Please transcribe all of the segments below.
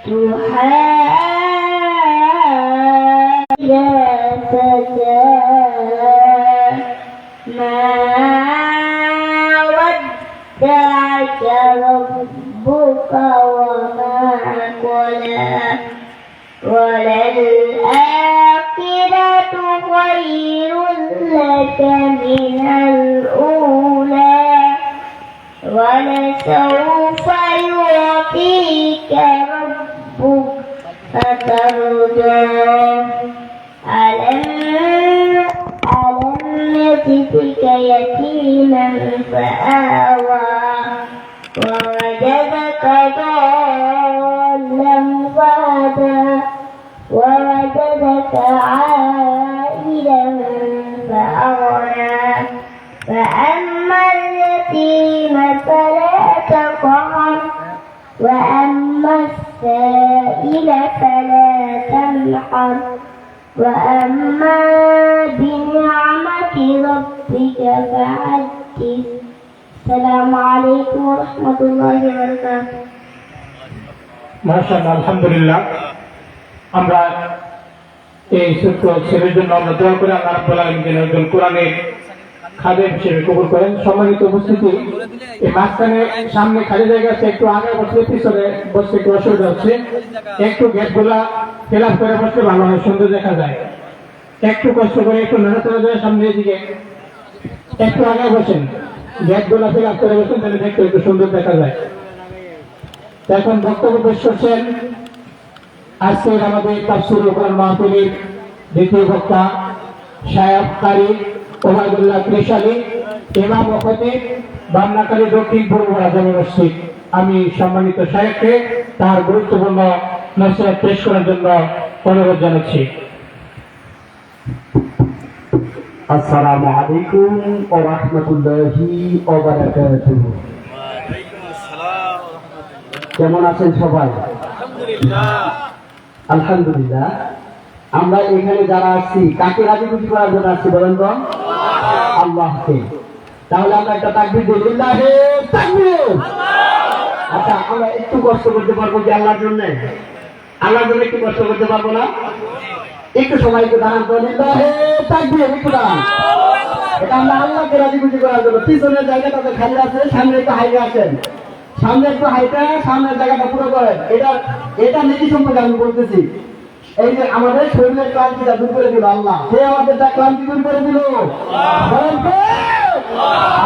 ودعك ربك وما قلى وللآخرة خير لك من الأولى ولسوف يعطيك ربك فترضى ألم يجدك يتيما فآوى ووجدك ضالا فهدى ووجدك عائلا فأغنى فأما اليتيم فلا تقهر وأما السائل فلا تنحر وأما بنعمة ربك فحدث. السلام عليكم ورحمة الله وبركاته. মাশাআল্লাহ, আলহামদুলিল্লাহ। আমরা এই ছোট্ট ছেলের জন্য আমরা দোয়া করে আল্লাহ রাব্বুল আলামিন যেন একজন কোরআনের খাদেম হিসেবে কবুল করেন। সম্মানিত উপস্থিতি, এই মাঝখানে সামনে খালি জায়গা আছে, একটু আগে বসলে পিছনে বসতে একটু অসুবিধা হচ্ছে। একটু গেটগুলা ফিল আপ করে বসলে ভালো হয়, সুন্দর দেখা যায়। একটু কষ্ট করে একটু নড়াচড়া যায় সামনের দিকে, একটু আগে বসেন, গেটগুলা ফিল আপ করে বসেন, তাহলে দেখতে একটু সুন্দর দেখা যায়। এখন বক্তব্য পেশ করছেন আজকের আমাদের তাফসীরুল কোরআন মাহফিলের দ্বিতীয় বক্তা শায়খ কারি ওবায়দুল্লাহ ত্রিশালী, ইমাম ও খতিব, বামনাকালী দক্ষিণ পূর্ব আজামি মসজিদ। আমি সম্মানিত শায়খকে তার গুরুত্বপূর্ণ নসিহত পেশ করার জন্য অনুরোধ জানাচ্ছি। আসসালামু আলাইকুম ওয়া রাহমাতুল্লাহি ওয়া বারাকাতুহু। কেমন আছেন সবাই? আলহামদুলিল্লাহ। আমরা এখানে যারা আসছি কাকে রাজি খুশি করার জন্য আসছি বলেন তো? আল্লাহকে। তাহলে আমরা একটা তাকবীর দিই, লিল্লাহি তাকবীর। আচ্ছা, আমরা একটু কষ্ট করতে পারবো কি আল্লাহর জন্য? আল্লাহর জন্য একটু কষ্ট করতে পারবো না? একটু সবাই একটু দাঁড়ান তো, লিল্লাহি তাকবীর, একটু দাঁড়ান। এটা আমরা আল্লাহকে রাজি খুশি করার জন্য। পিছনের জায়গাটা তো খালি আছে, সামনে একটু হাইটে আছেন, সামনে একটু হাইটে, সামনের জায়গাটা পুরো করেন। এটা নীতি সম্পর্কে আমি বলতেছি। এই যে আমাদের শরীরের ক্লান্তিটা দূর করে দিল আল্লাহ। সে আমাদের ক্লান্তি দূর করে দিল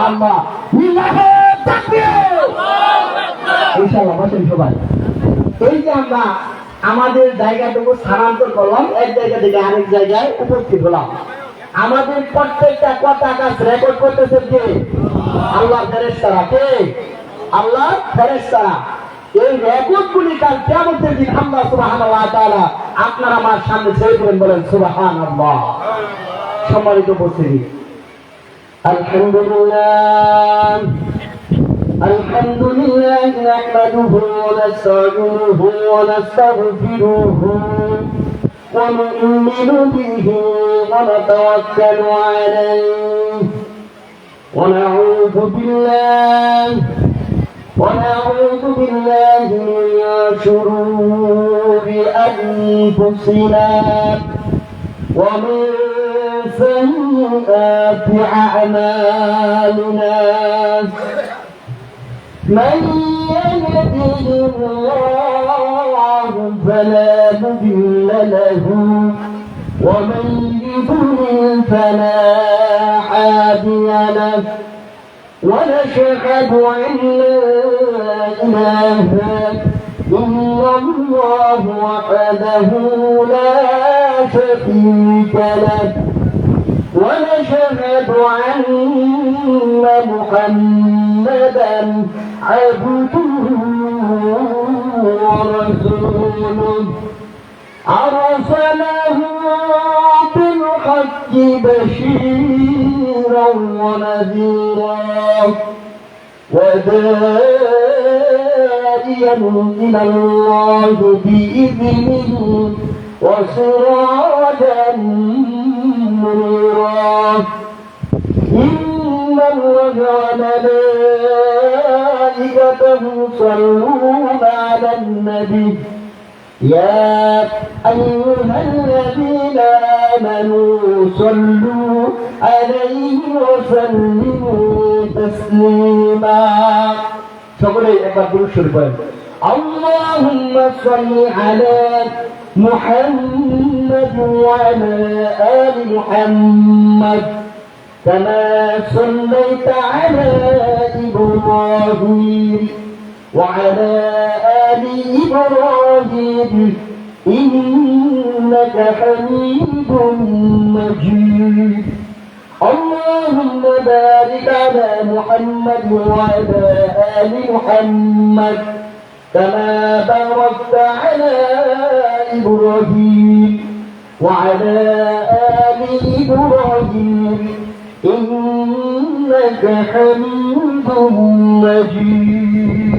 আল্লাহ। ইনশাআল্লাহ বসেন সবাই। এই যে আমরা আমাদের জায়গাটুকু স্থানান্তর করলাম, এক জায়গা থেকে আরেক জায়গায় উপস্থিত হলাম। আমাদের প্রত্যেকটা কথা কাজ রেকর্ড করতেছে কে? আল্লাহ ফেরেশতারা। কে? আল্লাহ ফেরেশতারা। এই রেকর্ডগুলি কাল কিয়ামতের দিন আল্লাহ সুবহানাহু ওয়া তাআলা আপনার আমার সামনে ছেড়ে দিবেন, বলেন সুবহানাল্লাহ। সম্মানিত উপস্থিতি, আলহামদুলিল্লাহ আলহামদুলিল্লাহ নাহমাদুহু ওয়া নাস্তাঈনুহু ওয়া নাস্তাগফিরুহু ওয়া নু'মিনু বিহি ওয়া নাতাওয়াক্কালু আলাইহি ওয়া نعوذ بالله من شرور أنفسنا ومن سيئات أعمالنا من يهده الله فلا مضل له ومن يضلل فلا هادي له ونشهد أن لا إله إلا الله وحده لا شريك له ونشهد أن محمدا عبده ورسوله أرسله بالحق بشيرا ونذيرا وداعيا إلى الله بإذنه وسراجا منيرا إن الله وملائكته يصلون على النبي يا أيها الذين آمنوا صلوا عليه وسلموا تسليما সকলে একবার দুরূদ শরীফ পড়েন اللهم صل على محمد وعلى آل محمد كما صليت على إبراهيم وعلى آل إبراهيم إنك حميد مجيد اللهم بارك على محمد وعلى آل محمد كما باركت على إبراهيم وعلى آل إبراهيم إنك حميد مجيد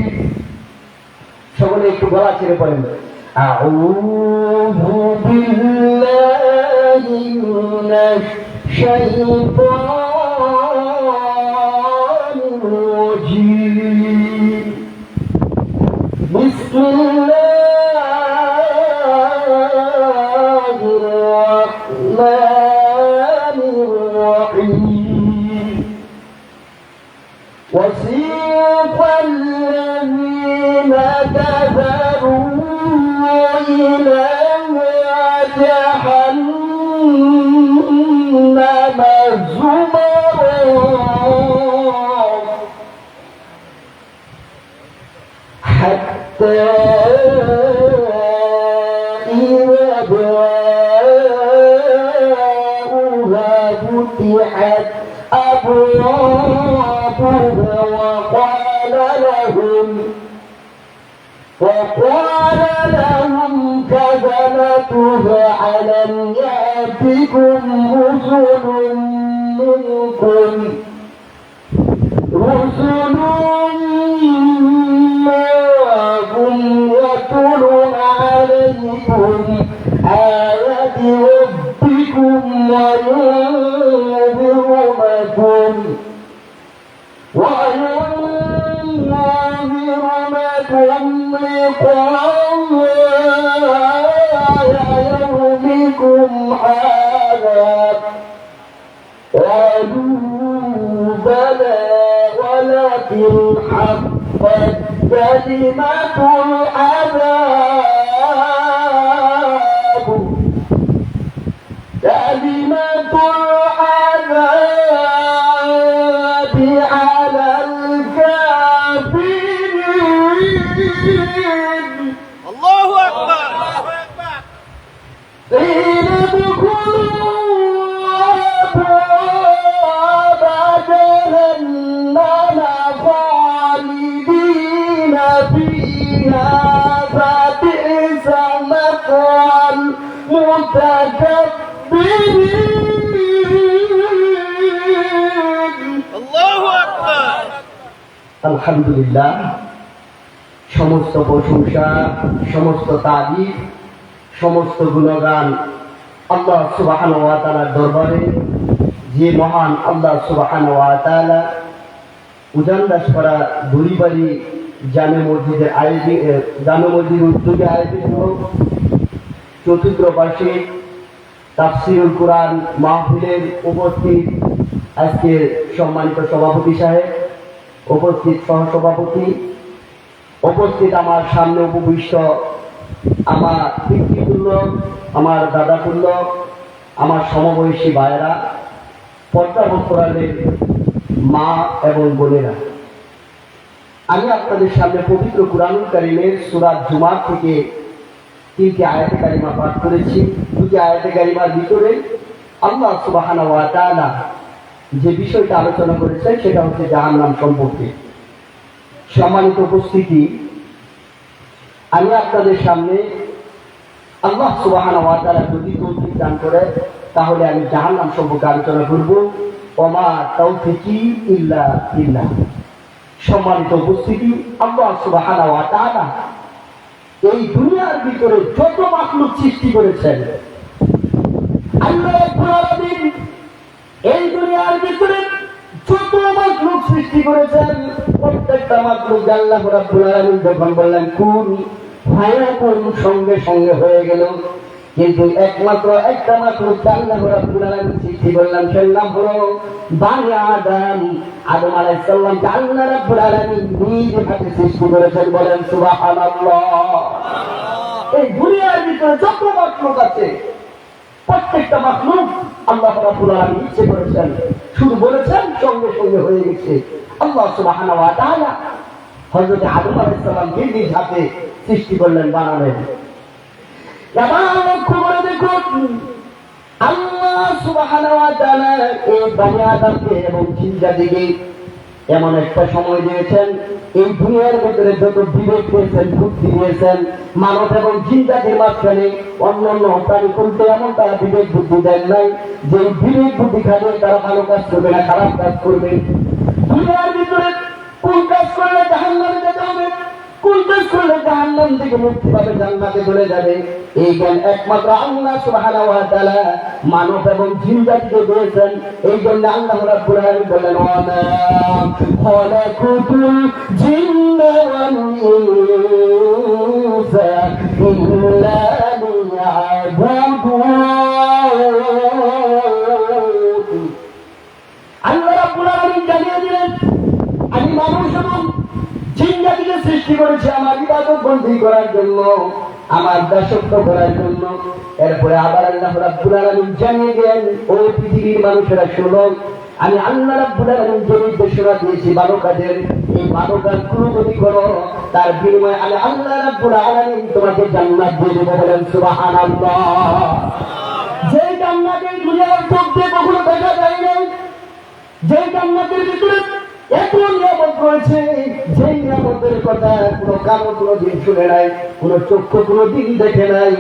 সকলে একটু গলা ছেড়ে পড়েন আউযু বিল্লাহি মিনাশ শাইতানির রাজীম বিসমিল্লাহির রাহমানির রাহিম وسيق الذين كفروا إلى جهنم زمرا حتى إذا جاءوها فتحت أبوابها وقال لهم كذبتها ألم يأتكم رسل منكم يتلون عليكم آيات ربكم وينذرونكم يومكم هذا قالوا بلى ولكن حقت كلمة العذاب على الكافرين الله أكبر قيل ادخلوا أبواب جهنم خالدين فيها فبئس مثوى المتكبرين الله أكبر আলহামদুলিল্লাহ সমস্ত প্রশংসা সমস্ত তারিফ সমস্ত গুণগান আল্লাহ সুবহানাহু ওয়া তাআলার দরবারে যে মহান আল্লাহ সুবহানাহু ওয়া তাআলা উজানদাসপাড়া দড়িবাড়ি জামে মসজিদের জামে মসজিদ উদ্যোগে আয়োজিত চতুর্থ বার্ষিক তাফসীরুল কুরআন মাহফিলের উপস্থিত আজকের সম্মানিত সভাপতি সাহেব, উপস্থিত সহসভাপতি, উপস্থিত আমার সামনে উপবিষ্ট আমার পিতৃতুল্য, আমার দাদাতুল্য, আমার সমবয়সী ভাইয়েরা, পর্দাবন্তরালের মা এবং বোনেরা, আমি আপনাদের সামনে পবিত্র কুরআনুল কারীমের সূরা জুমার থেকে 3টি আয়াতে কারিমা পাঠ করেছি। 2টি আয়াতে কারিমার ভিতরে আল্লাহ সুবহানাহু ওয়া তাআলা যে বিষয়টা আলোচনা করেছেন সেটা হচ্ছে জাহান্নাম সম্পর্কে। সম্মানিত উপস্থিতি, আমি আপনাদের সামনে আল্লাহ সুবহানাহু ওয়া তাআলা যদি তৌফিক দান করে তাহলে আমি জাহান্নাম সম্পর্কে আলোচনা করব। ওমা তাওফিকি ইল্লা বিল্লাহ। সম্মানিত উপস্থিতি, আল্লাহ সুবহানাহু ওয়া তাআলা এই দুনিয়ার ভিতরে যত মাখলুক সৃষ্টি করেছেন, আল্লাহ রাব্বুল আলামিন এই দুনিয়ার ভিতরে যত মাখলুক সৃষ্টি করেছেন, প্রত্যেকটা মাখলুক আল্লাহ রাব্বুল আলামিন যখন বললেন কুন ভয়াবহ সঙ্গে সঙ্গে হয়ে গেল। কিন্তু একমাত্র একটা মাত্র আল্লাহ রাব্বুল আলামিন সৃষ্টি করলাম, সেই নাম হলো বানি আদম। আদম আলাইহিস সালামকে আল্লাহ রাব্বুল আলামিন নিজ হাতে সৃষ্টি করেছেন, বলেন সুবহানাল্লাহ। এই দুনিয়ার ভিতরে যত মাখলুক আছে প্রত্যেকটা মাখলুক আল্লাহ রাব্বুল আলামিন ইচ্ছে করেছেন, শুধু বলেছেন সঙ্গে সঙ্গে হয়ে গেছে। আল্লাহ সুবহানাহু ওয়া তাআলা হযরত আদম আলাইহিস সালামকে নিজ হাতে সৃষ্টি করলেন, বানালেন। এবার লক্ষ্য করে দেখুন, আল্লাহ সুবহানাহু ওয়া তাআলা এই বনি আদমকে এবং জিন জাতিকে এমন একটা সময় দিয়েছেন, এই দুনিয়ার ভিতরে যত বিবেক দিয়েছেন, বুদ্ধি দিয়েছেন, মানব এবং জিন জাতির মাঝখানে অন্যান্য প্রাণী করতে এমন তারা বিবেক বুদ্ধি দেন নাই যে বিবেক বুদ্ধি খাবে তারা ভালো কাজ করবে না খারাপ কাজ করবে। দুনিয়ার ভিতরে কোন কাজ করলে জাহান্নামে যেতে হবে, কোন কাজ করলে জাহান্নাম থেকে মুক্তি পাবে, জান্নাতে চলে যাবে, এই জ্ঞান একমাত্র আল্লাহ সুবহানাহু ওয়া তাআলা মানব এবং জিন জাতিকে দিয়েছেন। এই জন্য আল্লাহ রাব্বুল আলামিন বলেন, ওয়া মা খালাকুতুল জিন্না ওয়াল ইনসা ইল্লা লিয়াবুদুন। আল্লাহ রাব্বুল আলামিন জানিয়ে দিলেন, আমি মানুষ এবং জিন জাতিকে সৃষ্টি করেছি আমার ইবাদত বন্দী করার জন্য, আমার দাসত্ব করার জন্য। এরপরে আবার আল্লাহ রাব্বুল আলামিন জানিয়ে দেন, ও পৃথিবীর মানুষেরা শোনো, আমি আল্লাহ রাব্বুল আলামিন যে নির্দেশনা দিয়েছি ভালো কাজের, এই ভালো কাজগুলো যদি করো তার বিনিময়ে আমি আল্লাহ রাব্বুল আলামিন তোমাকে জান্নাত দিয়ে দেব, বলেন সুবহানাল্লাহ। যে জান্নাতে দুনিয়ার চোখ দিয়ে কখনো দেখা যায় না, যে জান্নাতের ভিতরে এত নিয়ামত রয়েছে, যে নিয়ামতের কথা কোনো কারো কোনোদিন শুনে নাই, কোনো চক্ষু কোনোদিন দেখে নাই,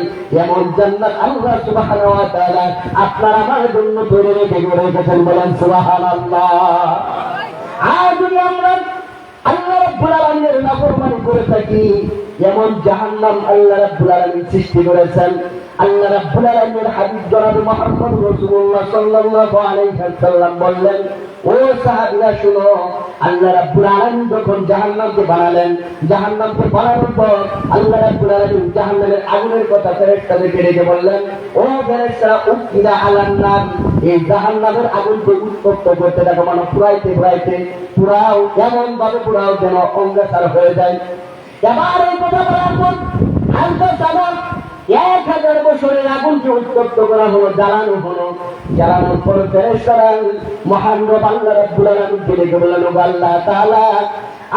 এমন জান্নাত আল্লাহ সুবহানাহু ওয়া তাআলা আপনার আমার জন্য তৈরি রেখেছেন, বলেন সুবহানাল্লাহ। আর যদি আমরা আল্লাহ রাব্বুল আলামিনের নাফরমানি করে থাকি, এমন জাহান্নাম আল্লাহ রাব্বুল আলামিন সৃষ্টি করেছেন। আল্লাহ রাব্বুল আলামিনের হাবিব জনাব মুহাম্মদ রাসূলুল্লাহ সাল্লাল্লাহু আলাইহি ওয়াসাল্লাম বললেন, ও সাহাবীরা শুনো, আল্লাহ রাব্বুল আলামিন যখন জাহান্নামকে বানালেন, জাহান্নামকে বানানোর পর আল্লাহ রাব্বুল আলামিন জাহান্নামের আগুনের কথা ফেরেশতাদেরকে ডেকে বললেন, ও ফেরেশতারা উকিরা আলান নার, এই জাহান্নামের আগুনকে উত্তপ্ত করতে দেখো, মানে পুরাইতে পুরাইতে পুরাও, এমন ভাবে পুরাও যেন অঙ্গাসার হয়ে যায়। এবার এই কথা বলার পর হালকা সাবান 1000 বছরের আগুনকে উত্তপ্ত করা হলো, জ্বালানো হলো। জ্বালানোর পর ফেরেশতারা মহান রব আল্লাহ রাব্বুল আলামিনকে ডেকে বললেন, ও আল্লাহ তাআলা,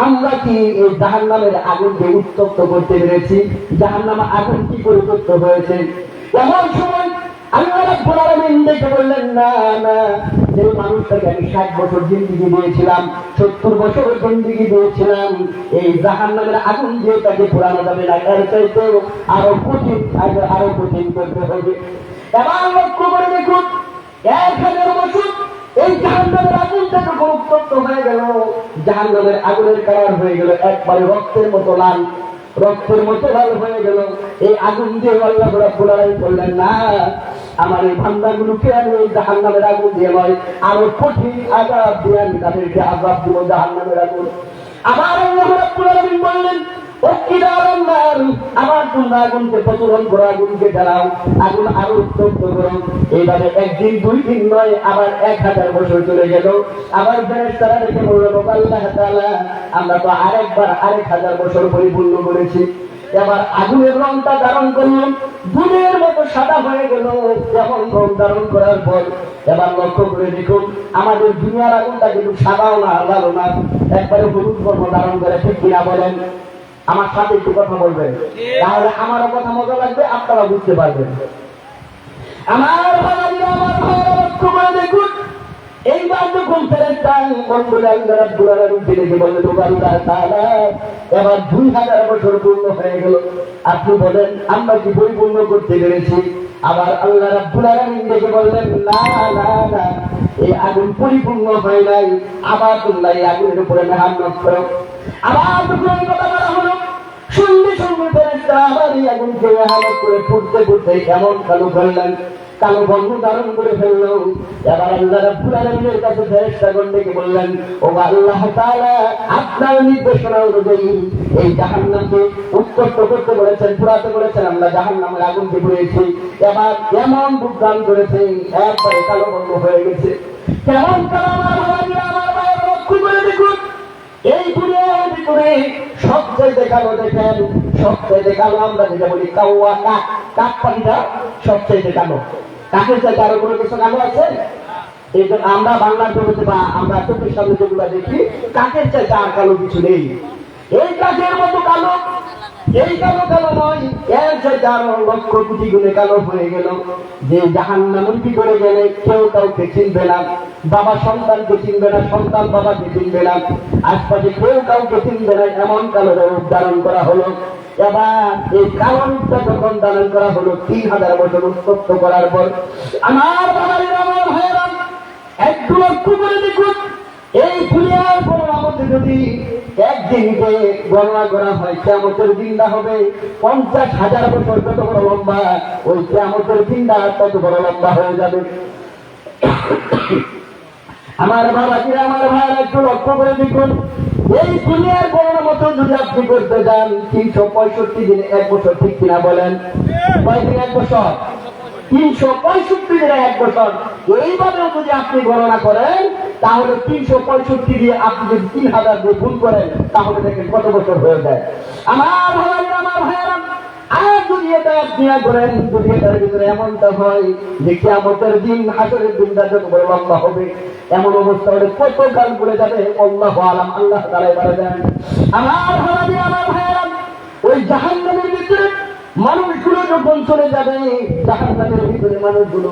আমরা কি এই জাহান্নামের আগুনকে উত্তপ্ত করতে পেরেছি? জাহান্নামের আগুন কি করে উত্তপ্ত হয়েছে? এমন সময় আল্লাহ রাব্বুল আলামিন ডেকে বললেন, না না, যে মানুষটাকে আমি 60 বছর জিন্দেগি দিয়েছিলাম, 70 বছর জিন্দেগি দিয়েছিলাম, এই জাহান্নামের আগুন দিয়ে তাকে পোড়ানো যাবে না, এর চাইতে আরো কঠিন করতে হবে। এবার লক্ষ্য করে দেখুন, 1000 বছর এই জাহান্নামের আগুনটা যখন উত্তপ্ত হয়ে গেল, জাহান্নামের আগুনের কালার হয়ে গেল একবারে রক্তের মতো লাল, রক্তের মতো লাল হয়ে গেল। এই আগুন দিয়ে আল্লাহ রাব্বুল আলামিন বললেন, না, আমার এই বান্দাগুলোকে আমি এই জাহান্নামের আগুন দিয়ে নয়, আরো কঠিন আযাব দিয়ে আমি তাদেরকে আযাব দিব, জাহান্নামের আগুন। আবার আল্লাহ রাব্বুল আলামিন বললেন, উকিরা আলান নার, আবার তোমরা আগুনকে প্রচলন করো, আগুনকে জ্বালাও, আগুন আরো উত্তপ্ত করো। এইভাবে একদিন 2 দিন নয়, আবার 1000 বছর চলে গেল। আবার ফেরেশতারা ডেকে বললেন, আল্লাহ তাআলা, আমরা তো আরেকবার 1000 বছর পরিপূর্ণ করেছি। এবার আগুনের রংটা ধারণ করলাম, দুধের মতো সাদা হয়ে গেল। যেমন রং ধারণ করার পর এবার লক্ষ্য করে দেখুন, আমাদের দুনিয়ার আগুনটা কিন্তু সাদাও না, লালও না, একবারে হলুদ বর্ণ ধারণ করে, ঠিক কিনা বলেন? আমার সাথে একটু কথা বলবেন, তাহলে আমারও কথা মজা লাগবে, আপনারা বুঝতে পারবেন। আমার ভাইরা, আমার ভাইরা, লক্ষ্য করে দেখুন, এইবার যখন ফেরেশতা আল্লাহ রাব্বুল আলামিনকে ডেকে বললেন, ও আল্লাহ তাআলা, এবার 2000 বছর পূর্ণ হয়ে গেল, আপনি বলেন আমরা কি পরিপূর্ণ করতে পেরেছি? আবার আল্লাহ রাব্বুল আলামিন ডেকে বললেন, না না না, এই আগুন পরিপূর্ণ হয় নাই, আবার তোমরা এই আগুনের উপরে মেহনত করো। আবার যখন এই কথা বলা হলো, সঙ্গে সঙ্গে ফেরেশতা আবার এই আগুনকে মেহনত করে ফুটতে ফুটতে এমন চালু করলেন, কালো বর্ণ ধারণ করে ফেললো। এবার আল্লাহ রাব্বুল আলামিনের কাছে ফেরেশতা ডেকে বললেন, ও আল্লাহ তাআলা, আপনার নির্দেশনা অনুযায়ী এই জাহান্নামকে উত্তপ্ত করতে বলেছেন, পুরাতে বলেছেন, আমরা জাহান্নামের আগুনকে পুড়িয়েছি। এবার এমন বুকদান করেছে, একবারে কালো বর্ণ হয়ে গেছে। কেমন কালো আমার ভাইরা, আমার ভাইয়েরা লক্ষ্য করে দেখুন, এই দুনিয়ার ভিতরে সবচেয়ে কালো দেখেন, সবচেয়ে কালো আমরা যেটা বলি কাউয়া, কাক, কাক পাখিটা সবচেয়ে কালো। কাকের চাইতে আরো কোনো কিছু কালো আছে? এই জন্য আমরা বাংলার জগতে বা আমরা চোখের সামনে যেগুলো দেখি, কাকের চাইতে আর কালো কিছু নেই। এই কাকের মতো কালো, এই কালো কালো নয়, এর চাইতে আরো লক্ষ কোটি গুণে কালো হয়ে গেল। যে জাহান্নামে কি করে গেলে কেউ কাউকে চিনবে না, বাবা সন্তানকে চিনবে না, সন্তান বাবাকে চিনবে না, আশপাশে কেউ কাউকে চিনবে না, এমন কালো রূপ ধারণ করা হলো। এবার এই কালো রূপটা যখন ধারণ করা হলো 3000 বছর উত্তপ্ত করার পর, আমার বাবারা, আমার ভাইয়েরা, একটু লক্ষ্য করে দেখুন, এই দুনিয়ার গণনার মধ্যে যদি একদিনকে গণনা করা হয়, কিয়ামতের দিনটা হবে 50,000 বছর যত বড় লম্বা, ওই কিয়ামতের দিনটা তত বড় লম্বা হয়ে যাবে। আমার বাবাজিরা, আমার ভাইরা, একটু লক্ষ্য করে দেখুন, এই দুনিয়ার গণনা মতো যদি আপনি করতে যান 365 দিনে 1 বছর, ঠিক কিনা বলেন? কয়দিন 1 বছর? 365 দিনে 1 বছর। এইভাবেও যদি আপনি গণনা করেন, তাহলে 365 দিয়ে আপনি যদি 3000 দিয়ে গুণ করেন, তাহলে দেখেন কত বছর হয়ে যায়। আমার ভাইরা, আমার ভাইয়েরা, আর যদি এটা আপনি করেন, যদি এটার ভিতরে এমনটা হয় যে কিয়ামতের দিন, হাসরের দিনটা যত বড় লম্বা হবে, এমন অবস্থা হলে কত কাল পড়ে যাবে আল্লাহু আলাম, আল্লাহ তাআলাই বলে দেন। আমার ভাইরা, আমার ভাইয়েরা, ওই জাহান্নামের ভিতরে মানুষগুলো যখন চলে যাবে, জাহান্নামের ভিতরে মানুষগুলো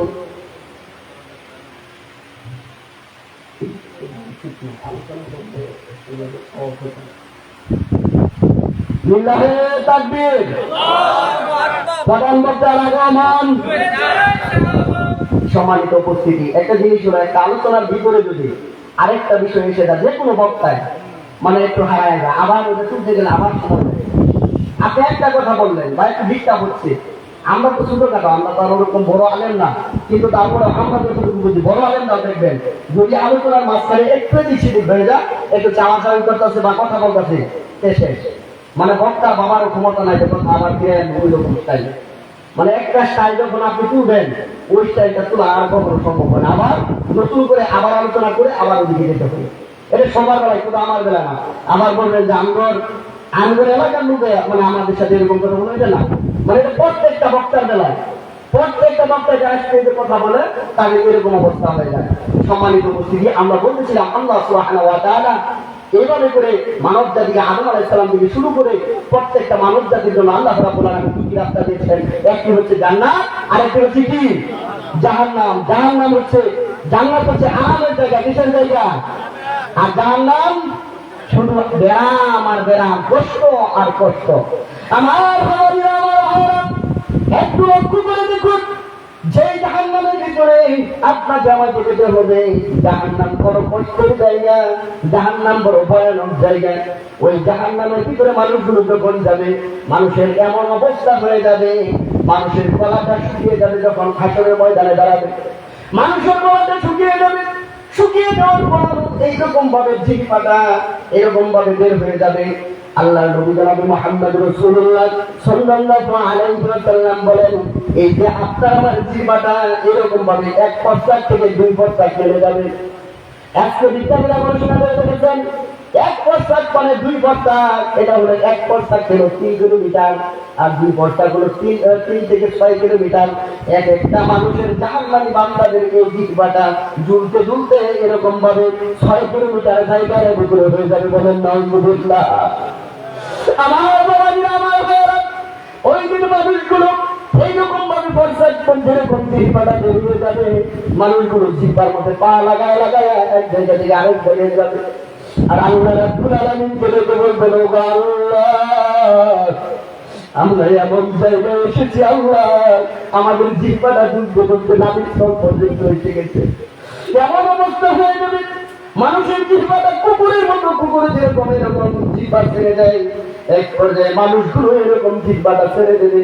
লিল্লাহে তাকবীর, প্রধান বক্তার আগমন। সম্মানিত উপস্থিতি, একটা জিনিস হলো, একটা আলোচনার ভিতরে যদি আরেকটা বিষয় এসে যায়, যে কোনো বক্তায় মানে একটু হারায় যায়, আবার ওটা তুলতে গেলে আবার সময় লাগে। আপনি একটা কথা বললেন বা একটু ডিস্টার্ব হচ্ছে, আমরা তো ছোটখাটো, আমরা তো আর ওরকম বড় আলেম না, কিন্তু তারপরে আমরা যতটুকু বুঝি, বড় আলেম না দেখবেন যদি আলোচনার মাঝখানে একটু এদিক সেদিক হয়ে যায়, একটু চাওয়াচাওয়ি করতেছে বা কথা বলতেছে, শেষ। মানে বক্তার বাবারও ক্ষমতা নাই যে কথা আবার ফিরে ওই রকম স্টাইল। মানে একটা স্টাইল যখন আপনি তুলবেন, ওই স্টাইলটা তোলা আর কখনো সম্ভব হয় না, আবার নতুন করে আবার আলোচনা করে আবার ওদিকে যেতে হবে। এটা সবার বেলায়, শুধু আমার বেলা না। আবার বলবেন যে আমগর এলাকার লোকে মানে আমাদের সাথে এরকম কথা বলে, এটা না, মানে এটা প্রত্যেকটা বক্তার বেলায়, প্রত্যেকটা বক্তা যারা স্টেজে কথা বলে তাদের এরকম অবস্থা হয়ে যায়। সম্মানিত উপস্থিতি, আমরা বলতেছিলাম আল্লাহ সুবহানাহু ওয়া তাআলা এইভাবে করে মানব জাতিকে আদম আলাইহিস সালাম থেকে শুরু করে প্রত্যেকটা মানব জাতির জন্য আল্লাহ রাব্বুল আলামিন দুটি রাস্তা দিয়েছেন। একটি হচ্ছে জান্নাত, আর একটি হচ্ছে কি? জাহান্নাম। জাহান্নাম হচ্ছে, জান্নাত হচ্ছে আরামের জায়গা, কিসের জায়গা? আর জাহান্নাম শুধু ব্যারাম আর ব্যারাম, কষ্ট আর কষ্ট। আমার ভাইরা, আমার ভাইরা, একটু লক্ষ্য করে দেখুন, যে জাহান্নামের ভিতরে আপনাকে আমাকে যেতে হবে, জাহান্নাম বড় কষ্টের জায়গা, জাহান্নাম বড় ভয়ানক জায়গা। ওই জাহান্নামের ভিতরে মানুষগুলো যখন যাবে, মানুষের এমন অবস্থা হয়ে যাবে, মানুষের গলাটা শুকিয়ে যাবে, যখন হাসরের ময়দানে দাঁড়াবে মানুষের গলাটা শুকিয়ে যাবে। শুকিয়ে যাওয়ার পর এইরকম ভাবে জিহ্বাটা এরকম ভাবে বের হয়ে যাবে। আল্লাহ নবী জনাব মুহাম্মদ রাসূলুল্লাহ সাল্লাল্লাহু আলাইহি ওয়াসাল্লাম বলেন, এই যে আপনার আমার জিহ্বাটা এরকম ভাবে এক পশ্চাৎ থেকে দুই পশ্চাৎ চলে যাবে। আজকে বিজ্ঞানীরা গবেষণা করে দেখেছেন, এক পশ্চাৎ মানে দুই পশ্চাৎ, এটা হলো এক পশ্চাৎ ছিল 3 কিলোমিটার, আর দুই পশ্চাৎ হলো 3 থেকে 6 কিলোমিটার। এক একটা মানুষের জাহান্নামী বান্দাদের এই জিহ্বাটা ঝুলতে ঝুলতে এরকম ভাবে 6 কিলোমিটার জায়গায় ভিতরে হয়ে যাবে। বলেন নাউযুবিল্লাহ। আমার বাবাজিরা, আমার ভাইয়েরা, ওই দিন মানুষগুলো এইরকম ভাবে পশ্চাৎ যেরকম জিহ্বাটা বেরিয়ে যাবে, মানুষগুলো জিহ্বার মধ্যে পা লাগায় লাগায় এক জায়গা থেকে আরেক জায়গায় যাবে। আর আল্লাহ রাব্বুল আলামিন বলে বলবেন, ও আল্লাহ, আমরা এমন জায়গায় এসেছি, আল্লাহ আমাদের জিহ্বাটা ঝুলতে ঝুলতে নাভির স্তর পর্যন্ত এসে গেছে। এমন অবস্থা হয়ে যাবে, মানুষের জিহ্বাটা কুকুরের মতো, কুকুরে যেরকম এরকম জিহ্বা ছেড়ে দেয়, এক পর্যায়ে মানুষগুলো এরকম জিহ্বাটা ছেড়ে দেবে।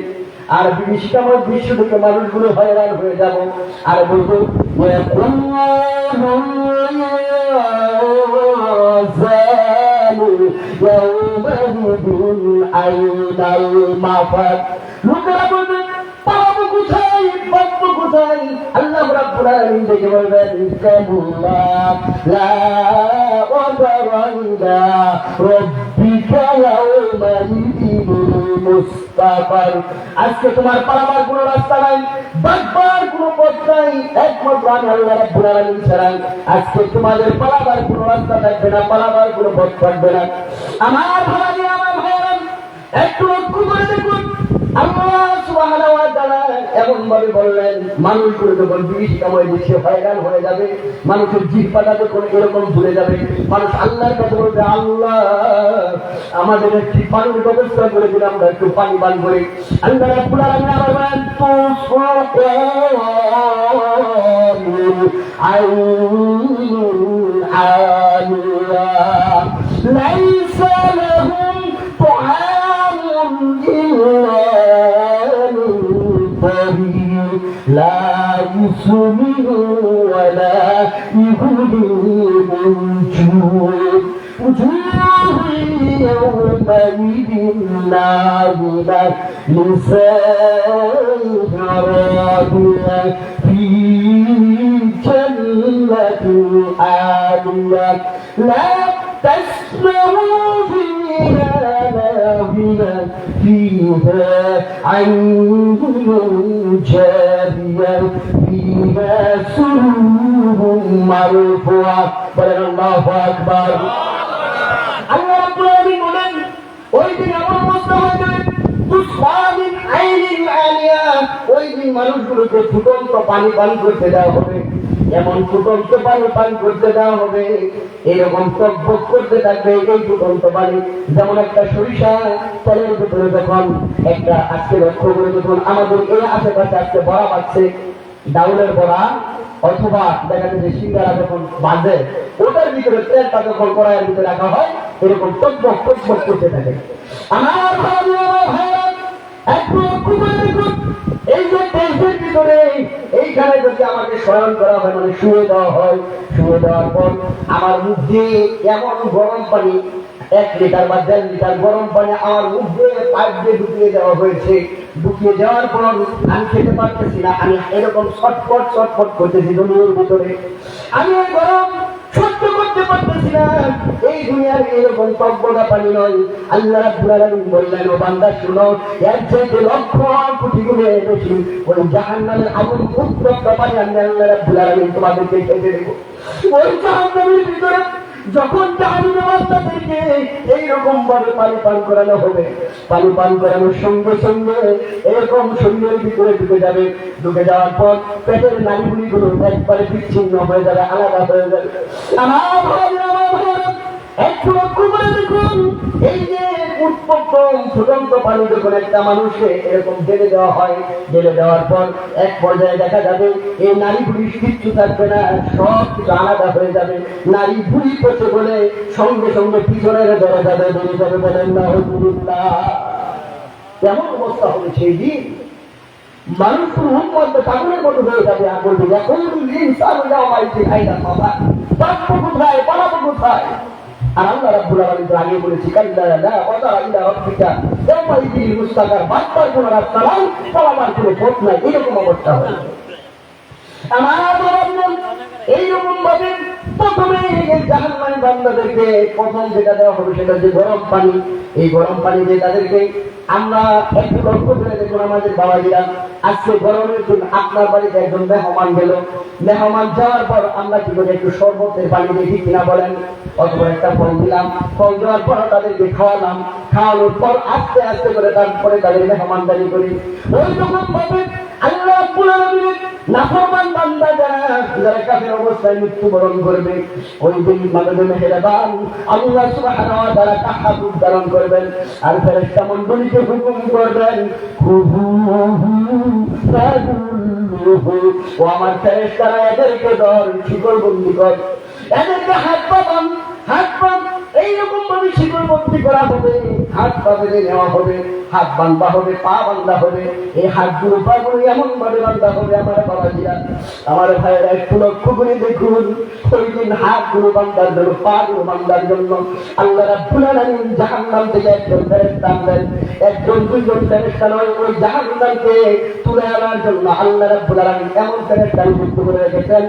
আর বিভীষিকাময় দৃশ্য থেকে মানুষগুলো হয়রান হয়ে যাব আর বলবো লোকেরা বলবে পাবো কোথায়, বাঁচবো কোথায়? আল্লাহ রাব্বুল আলামিন দেখে বলবেন কাল্লা লা ওয়াজরাইনা রাব্বিকা ইয়াওমাইদিন মুস্তাকার। আজকে তোমার পালাবার কোনো রাস্তা নাই, বাঁচবার কোনো পথ নাই, একমাত্র আমি আল্লাহ রাব্বুল আলামিন ছাড়া। আজকে তোমাদের পালাবার কোনো রাস্তা থাকবে না, পালাবার কোনো পথ থাকবে না। আমার ভাই, আমার ভাইরা, একটু লক্ষ্য করে দেখুন, আল্লাহ সুবহানাহু ওয়া তাআলা এমন ভাবে বললেন, মানুষগুলো যখন বিভীষিকাময় দৃশ্যে হয়রান হয়ে যাবে, মানুষের জিহ্বাটা যখন এরকম ঝুলে যাবে, মানুষ আল্লাহর কাছে বলবে, আল্লাহ আমাদের একটি পানির ব্যবস্থা করে দিন, আমরা একটু পানি পান করি। আল্লাহ রাব্বুল আলামিন আবার বলেন, লাইসা লাহুম طعام إلا من ضريع لا يسمن ولا يغني من جوع وجوه يومئذ ناظرة لسانها راضية في جنة عالية لا تسمعوا فيها لاغية فيها عين جارية فيها سرور مرفوعة بلغ الله أكبر। আল্লাহ রাব্বুল আলামিন বলেন, ওই দিন এমন অবস্থা হয়ে যাবে, তুসকা মিন আইনিন আলিয়া, ওই দিন মানুষগুলোকে ফুটন্ত পানি পান করতে দেওয়া হবে, এমন ফুটন্ত পানি পান করতে দেওয়া হবে, এরকম টকবক করতে থাকবে এই ফুটন্ত পানি, যেমন একটা সরিষা তেলের ভিতরে যখন একটা, আজকে লক্ষ্য করে যখন আমাদের এই আশেপাশে আজকে বড়া পাচ্ছে, ডাউলের বড়া অথবা দেখা যাচ্ছে সিঙ্গারা যখন বাজে, ওটার ভিতরে তেলটা যখন কড়াইয়ের ভিতরে রাখা হয়, এরকম টকবক টকবক করতে থাকে। আমার ভাইরা, একটু লক্ষ্য করে দেখুন, এই যে তেলের ভিতরে এইখানে যদি আমাকে শয়ন করা হয়, মানে শুয়ে দেওয়া হয়, শুয়ে দেওয়ার পর আমার মুখ দিয়ে এমন গরম পানি 1 লিটার বা 1.5 লিটার গরম পানি আমার মুখ দিয়ে পাইপ দিয়ে ঢুকিয়ে দেওয়া হয়েছে। ঢুকিয়ে যাওয়ার পর আমি খেতে পারতেছি না, আমি এরকম ছটফট ছটফট করতেছি দুনিয়ার ভিতরে, আমি ওই গরম সহ্য করতে পারতেছি না। এই দুনিয়ার এরকম টকবকা পানি নয়। আল্লাহ রাব্বুল আলামিন বললেন, ও বান্দা শুনো, এর চাইতে লক্ষ কোটি গুণে বেশি ওই জাহান্নামের আগুন উত্তপ্ত পানি আমি আল্লাহ রাব্বুল আলামিন তোমাদেরকে খেতে দেব। ওই জাহান্নামের ভিতরে যখন জাহান্নামের বান্দাদেরকে এইরকম ভাবে পানি পান করানো হবে, পানি পান করানোর সঙ্গে সঙ্গে এরকম শরীরের ভিতরে ঢুকে যাবে, ঢুকে যাওয়ার পর পেটের নাড়িগুলিগুলো একবারে বিচ্ছিন্ন হয়ে যাবে, আলাদা হয়ে যাবে। আমার ভাইরা, একটু লক্ষ্য করে দেখুন, এই যে উৎপত্ত ফুটন্ত পানি যখন একটা মানুষকে এরকম ঢেলে দেওয়া হয়, ঢেলে দেওয়ার পর এক পর্যায়ে দেখা যাবে এই নারীগুলি কিচ্ছু থাকবে না, সব কিছু আলাদা হয়ে যাবে। নারী ভুড়ি পচে বলে সঙ্গে সঙ্গে পিছনের ধরে যাবে, বেরিয়ে যাবে, বলেন না হুজুরিল্লাহ। কেমন অবস্থা হবে সেই দিন? মানুষ মধ্যে ঠাকুরের মতো হয়ে যাবে, আর বলবে এখন ইনসান বাঁচবো কোথায়, পালাবো কোথায়? আর আল্লাহ রাব্বুল আলামিন তো আগে বলেছি, কাল্লা লা ওয়াজরা ইলা রাব্বিকা ইয়াওমাইদিন মুস্তাকার, বাঁচবার কোনো রাস্তা নাই, পালাবার কোনো পথ নাই, এরকম অবস্থা হবে। আমার ভাবলাম এইরকম ভাবে প্রথমে জাহান্নামী বান্দাদেরকে প্রথম যেটা দেওয়া হবে সেটা হচ্ছে গরম পানি। এই গরম পানি দিয়ে তাদেরকে আমরা একটু লক্ষ্য করে দেখুন, আমাদের বাবাজিরা আজকে গরমের জন্য আপনার বাড়িতে একজন মেহমান গেল, মেহমান যাওয়ার পর আমরা কি করে একটু শরবতের পানি দেখি কিনা বলেন, অথবা একটা ফল দিলাম, ফল দেওয়ার পর তাদেরকে খাওয়ালাম, খাওয়ানোর পর আস্তে আস্তে করে তারপরে তাদের মেহমানদারি করি। ওই রকম ভাবে আল্লাহ রাব্বুল আলামিন নাফরমান বান্দা যারা কাফের অবস্থায় মৃত্যুবরণ করবে, ওই দিন মানবে মেহেরবান আল্লাহ সুবহানাহু ওয়া তাআলা তাহাত উদ্ধারণ করবেন, আর ফেরেশতা মণ্ডলীকে হুকুম করবেন, ও আমার ফেরেশতারা এদেরকে ধর, শিকল বন্দি কর, এদেরকে হাত পা এইরকম নবী শিকল বন্দি করা হবে, হাত পা বেঁধে নেওয়া হবে, হাত বান্ধা হবে, পা বান্ধা হবে, এই হাতগুলো পাগুলো এমন ভাবে বান্ধা হবে আমার বাবাজিরা, আমার ভাইয়েরা একটু লক্ষ্য করে দেখুন। ওই দিন হাতগুলো বান্ধার জন্য, পা গুলো বান্ধার জন্য আল্লাহ রাব্বুল আলামিন জাহান্নাম থেকে একজন ফেরেশতা আনলেন। একজন দুইজন ফেরেশতা নয়, ওই জাহান্নামকে তুলে আনার জন্য আল্লাহ রাব্বুল আলামিন এমন ফেরেশতা নিযুক্ত করে রেখেছেন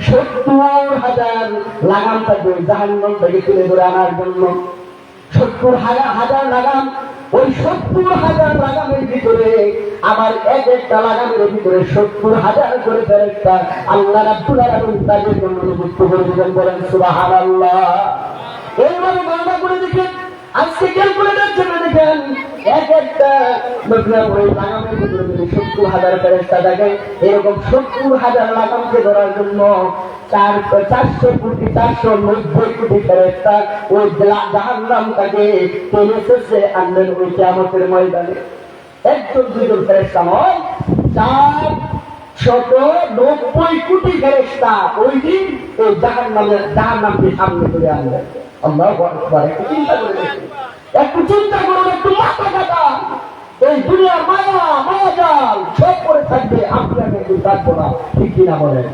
70,000 লাগাম থাকবে জাহান্নাম থেকে তুলে ধরে আনার জন্য। 70,000 লাগাম, ওই 70,000 লাগামের ভিতরে আমার এক একটা লাগামের ভিতরে 70,000 করে ফেরেশতা আল্লাহ রাব্বুল আলামিন তাদের জন্য নিযুক্ত করে দিবেন। বলেন সুবহানাল্লাহ। এইভাবে গণনা করে দেখেন, আজকে ক্যালকুলেটর চেপে দেখেন, এক একটা ওই লাগামের ভিতরে যদি 70,000 ফেরেশতা থাকে, এরকম 70,000 লাগামকে ধরার জন্য 490 কোটি ফেরেশতা ওই জাহান্নামটাকে টেনে শেষে আনলেন ওই কিয়ামতের ময়দানে। একজন দুইজন ফেরেশতা নয়, 490 কোটি ফেরেশতা ওই দিন এই জাহান্নামকে সামনে করে আনলেন। আল্লাহু আকবার। একটু চিন্তা করে দেখুন, একটু চিন্তা করুন, একটু মাথা কাটান। এই দুনিয়ার মায়াজাল সব করে থাকবে, আপনি আমি একটু থাকবো না, ঠিক কিনা বলেন?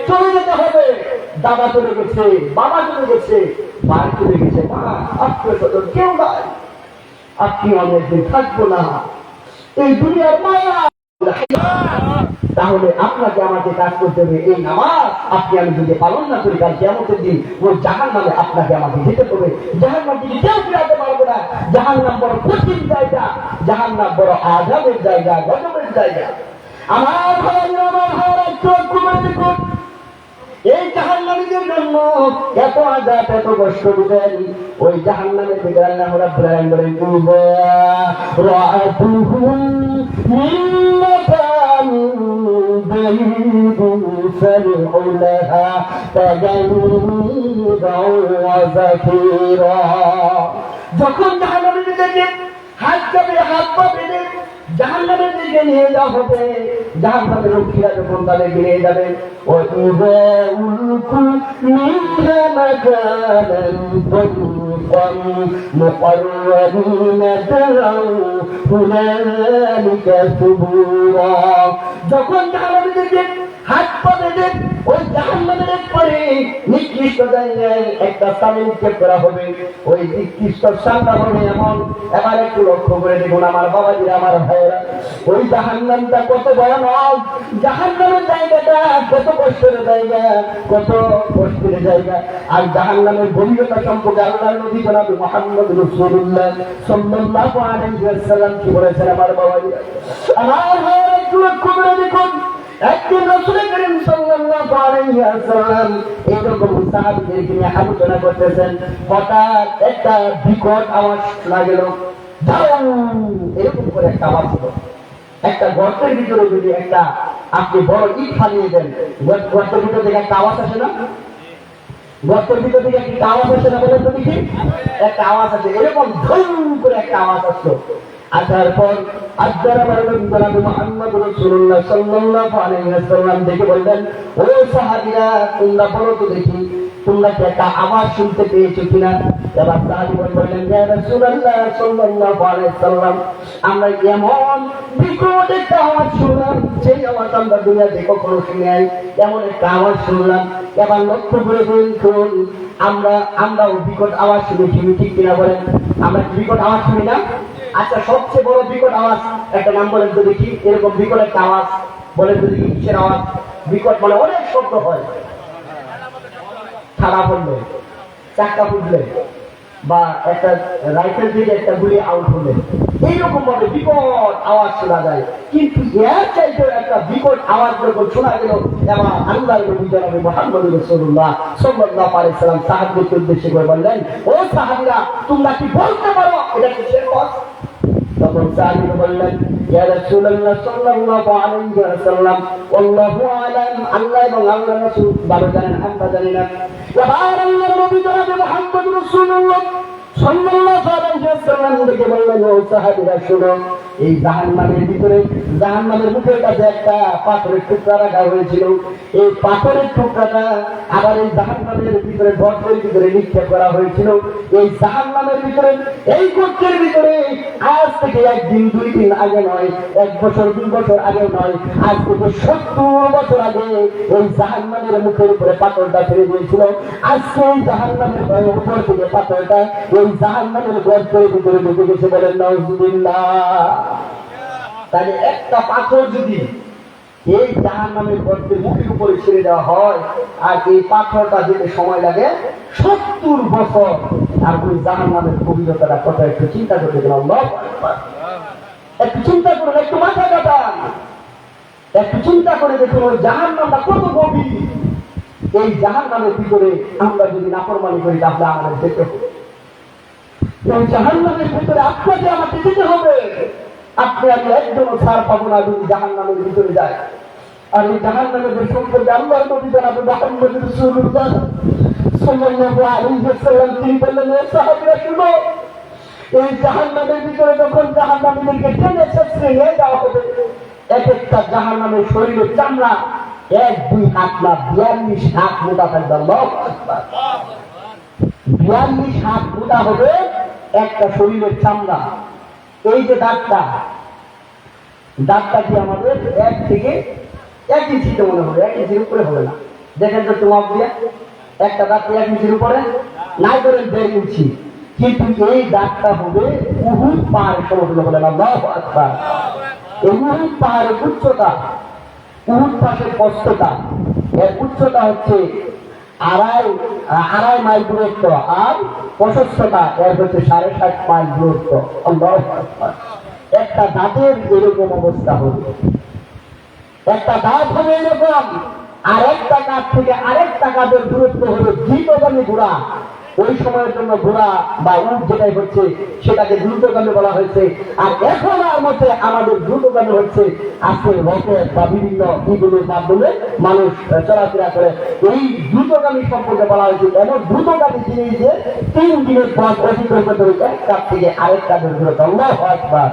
চলে যেতে হবে। দাদা চলে গেছে, বাবা চলে গেছে, ভাই চলে গেছে, মা আত্মীয় স্বজন কেউ নাই, আপনি আমি একদিন থাকবো না। এই দুনিয়ার মায়া। তাহলে আপনাকে আমাকে কাজ করতে হবে, এই নামাজ আপনি আমি যদি পালন না করি, কাল কিয়ামতের দিন ওই জাহান্নামে আপনাকে আমাকে যেতে হবে। জাহান্নাম থেকে কেউ ফিরাতে পারবে না। জাহান্নাম বড় কঠিন জায়গা, জাহান্নাম বড় আযাবের জায়গা, গজবের জায়গা। আমার ভাইয়েরা, আমার ভাইয়েরা, চোখ ঘুরে দেখুন, এই জাহান্নামীদের জন্য এত আযাব, এত কষ্ট দিবেন। ওই জাহান্নামের ভিতরে আল্লাহ রাব্বুল আলামিন বলেন, রাআতুহুম মিন মাকানিন বাঈদিন ফালউলাহা তাগাইদাও ওয়া যাকিরা। যখন জাহান্নামের দিকে হাত যাবে, হাত পা বেঁধে জাহান্নামের দিকে নিয়ে যাওয়া হবে, জাহান্নামের রক্ষীরা যখন তাদেরকে নিয়ে যাবে, وَإِذَا أُلْقُوا مِنْهَا مَكَانًا ضَيِّقًا مُقَرَّنِينَ دَعَوْا هُنَالِكَ ثُبُورًا। যখন জাহান্নামের দিকে হাত পা বেঁধে ওই জাহান্নামের একবারে নিকৃষ্ট জায়গায় একটা স্থানে নিক্ষেপ করা হবে, ওই নিকৃষ্ট স্থানটা হবে এমন। এবার একটু লক্ষ্য করে দেখুন আমার বাবাজিরা, আমার ভাইয়েরা, ওই জাহান্নামটা কত ভয়ানক, জাহান্নামের জায়গাটা কত কষ্টের জায়গা, কত কষ্টের জায়গা। আর জাহান্নামের গভীরতা সম্পর্কে আল্লাহর নবী জনাব মুহাম্মদ রাসূলুল্লাহ সাল্লাল্লাহু আলাইহি ওয়াসাল্লাম কি বলেছেন আমার বাবাজিরা, আমার ভাইয়েরা, একটু লক্ষ্য করে দেখুন। একদিন রাসূল করিম সাল্লাল্লাহু আলাইহি ওয়াসাল্লাম এরকম সাহাবীদেরকে নিয়ে আলোচনা করতেছেন, হঠাৎ একটা বিকট আওয়াজ শোনা গেল, এরকম করে একটা আওয়াজ হলো। একটা গর্তের ভিতরে যদি একটা আপনি বড় ইট ফালিয়ে দেন, গর্তের ভিতর থেকে একটা আওয়াজ আসে না? গর্তের ভিতর থেকে একটা আওয়াজ আসে না? বলেন তো দেখি, একটা আওয়াজ আছে, এরকম ধুম করে একটা আওয়াজ আসলো। আসার পর মুহাম্মদ রাসূলুল্লাহ সাল্লাল্লাহু আলাইহি ওয়াসাল্লাম দেখে বললেন, ও সাহাবীরা, তোমরা বলো তো দেখি, তোমরা কি একটা আওয়াজ শুনতে পেয়েছো কিনা? এবার সাহাবীগণ বললেন, ইয়া রাসূলুল্লাহ সাল্লাল্লাহু আলাইহি ওয়াসাল্লাম, আমরা এমন বিকট একটা আওয়াজ শুনলাম, সেই আওয়াজ আমরা দুনিয়াতে কখনো শুনি নাই, এমন একটা আওয়াজ শুনলাম। এবার লক্ষ্য করে দেখুন, আমরাও বিকট আওয়াজ শুনি, ঠিক কিনা বলেন? আমরা বিকট আওয়াজ শুনি না? আচ্ছা, সবচেয়ে বড় বিকট আওয়াজ একটা নাম বলেন তো দেখি, এরকম বিকট একটা আওয়াজ বলেন তো দেখি, কিসের আওয়াজ? বিকট মানে অনেক শব্দ হয়, ছাড়া পড়লে, চাক্কা ফুটলে, বা একটা রাইফেল থেকে একটা গুলি আউট হলে, এইরকম ভাবে বিকট আওয়াজ শোনা যায়। কিন্তু এর চাইতে একটা বিকট আওয়াজ যখন শোনা গেল, এবার আল্লাহর নবী জনাব মুহাম্মদ রাসূলুল্লাহ সাল্লাল্লাহু আলাইহি ওয়াসাল্লাম সাহাবীদেরকে উদ্দেশ্য করে বললেন, ও সাহাবীরা, তোমরা কি বলতে পারো এটা কিসের আওয়াজ? তখন সাহাবীরা বললেন, ইয়া রাসূলুল্লাহ সাল্লাল্লাহু আলাইহি ওয়াসাল্লাম, আল্লাহু আলাম, আল্লাহ এবং আল্লাহর রাসূল ভালো জানেন, আমরা জানি না। এবার আল্লাহর নবী জনাব মুহাম্মদ রাসূলুল্লাহ সাল্লাল্লাহু আলাইহি ওয়াসাল্লাম দেখে বললেন, ও সাহাবীরা, শুনো, এই জাহান্নামের ভিতরে জাহান্নামের মুখের কাছে একটা পাথরের টুকরা রাখা হয়েছিল। এই পাথরের টুকরাটা আবার এই জাহান্নামের ভিতরে গর্তের ভিতরে নিক্ষেপ করা হয়েছিল। এই জাহান্নামের ভিতরে, এই গর্তের ভিতরে আজ থেকে একদিন 2 দিন আগে নয়, 1 বছর 2 বছর আগেও নয়, আজ থেকে 70 বছর আগে এই জাহান্নামের মুখের উপরে পাথরটা ফেলে দিয়েছিল। আজকে এই জাহান্নামের উপর থেকে পাথরটা এই জাহান্নামের গর্তের ভিতরে ঢুকে গেছে। বলেন নাউজুবিল্লাহ। তাহলে একটা পাথর যদি এই জাহান্নামের গর্তের মুখের উপরে ছেড়ে দেওয়া হয়, আর এই পাথরটা যেতে সময় লাগে 70 বছর, আর ওই জাহান্নামের গভীরতাটা কত একটু চিন্তা করতে গেলাম। একটু চিন্তা করুন, একটু মাথা কাটান, একটু চিন্তা করে দেখুন ওই জাহান্নামটা কত গভীর। এই জাহান্নামের ভিতরে আমরা যদি নাফরমানি করি তাহলে আমাদের যেতে হবে। এই জাহান্নামের ভিতরে আপনাকে আমাকে যেতে হবে। আপনি আমি একজনও ছাড় পাবো না যদি জাহান্নামের ভিতরে যায়। আর এই জাহান্নামের সম্পর্কে আল্লাহর নবী জনাব মুহাম্মদ রাসূলুল্লাহ সাল্লাল্লাহু আলাইহি ওয়াসাল্লাম তিনি বললেন, হে সাহাবীরা শুনো, এই জাহান্নামের ভিতরে যখন জাহান্নামীদেরকে টেনে ছেঁচড়ে নিয়ে যাওয়া হবে, এক একটা জাহান্নামের শরীরের চামড়া 1-2 হাত না 42 হাত মোটা থাকবে। আল্লাহু আকবার। 42 হাত মোটা হবে একটা শরীরের চামড়া। এই যে দাঁতটা কি আমাদের 1 থেকে 1 ইঞ্চিতে মনে হবে, 1 ইঞ্চির উপরে হবে না। দেখেন তো তোমার দিয়ে একটা দাঁত 1 ইঞ্চির উপরে নাই, ধরেন 1.5 ইঞ্চি, কিন্তু এই দাঁতটা হবে উহুদ পাহাড়ের সমতুল্য। বলেন আল্লাহু আকবার। এই উহুদ পাহাড়ের উচ্চতা, উহুদ পাশের প্রস্থতা, এর উচ্চতা হচ্ছে 2.5 মাইল দূরত্ব, আর প্রশস্ততা এর হচ্ছে 7.5 মাইল দূরত্ব। আল্লাহু আকবার। একটা দাঁতের এরকম অবস্থা হবে, একটা দাঁত হবে এরকম, আর একটা কাঠ থেকে আরেকটা কাঠের দূরত্ব হলো দ্রুতগামী ঘোড়া। ওই সময়ের জন্য ঘোড়া বা উট যেটাই হচ্ছে সেটাকে দ্রুতগামী বলা হয়েছে। আর এখন আর মতে আমাদের দ্রুতগামী হচ্ছে আজকে রকেট বা বিভিন্ন দিগুলোর মাধ্যমে মানুষ চলাফেরা করে। এই দ্রুতগামী সম্পর্কে বলা হয়েছে এমন দ্রুতগামী জিনিস যে 3 দিনের পথ অতিক্রম করতে হয়েছে এক কাঠ থেকে আরেক কাঠের দূরত্ব। আল্লাহু আকবার।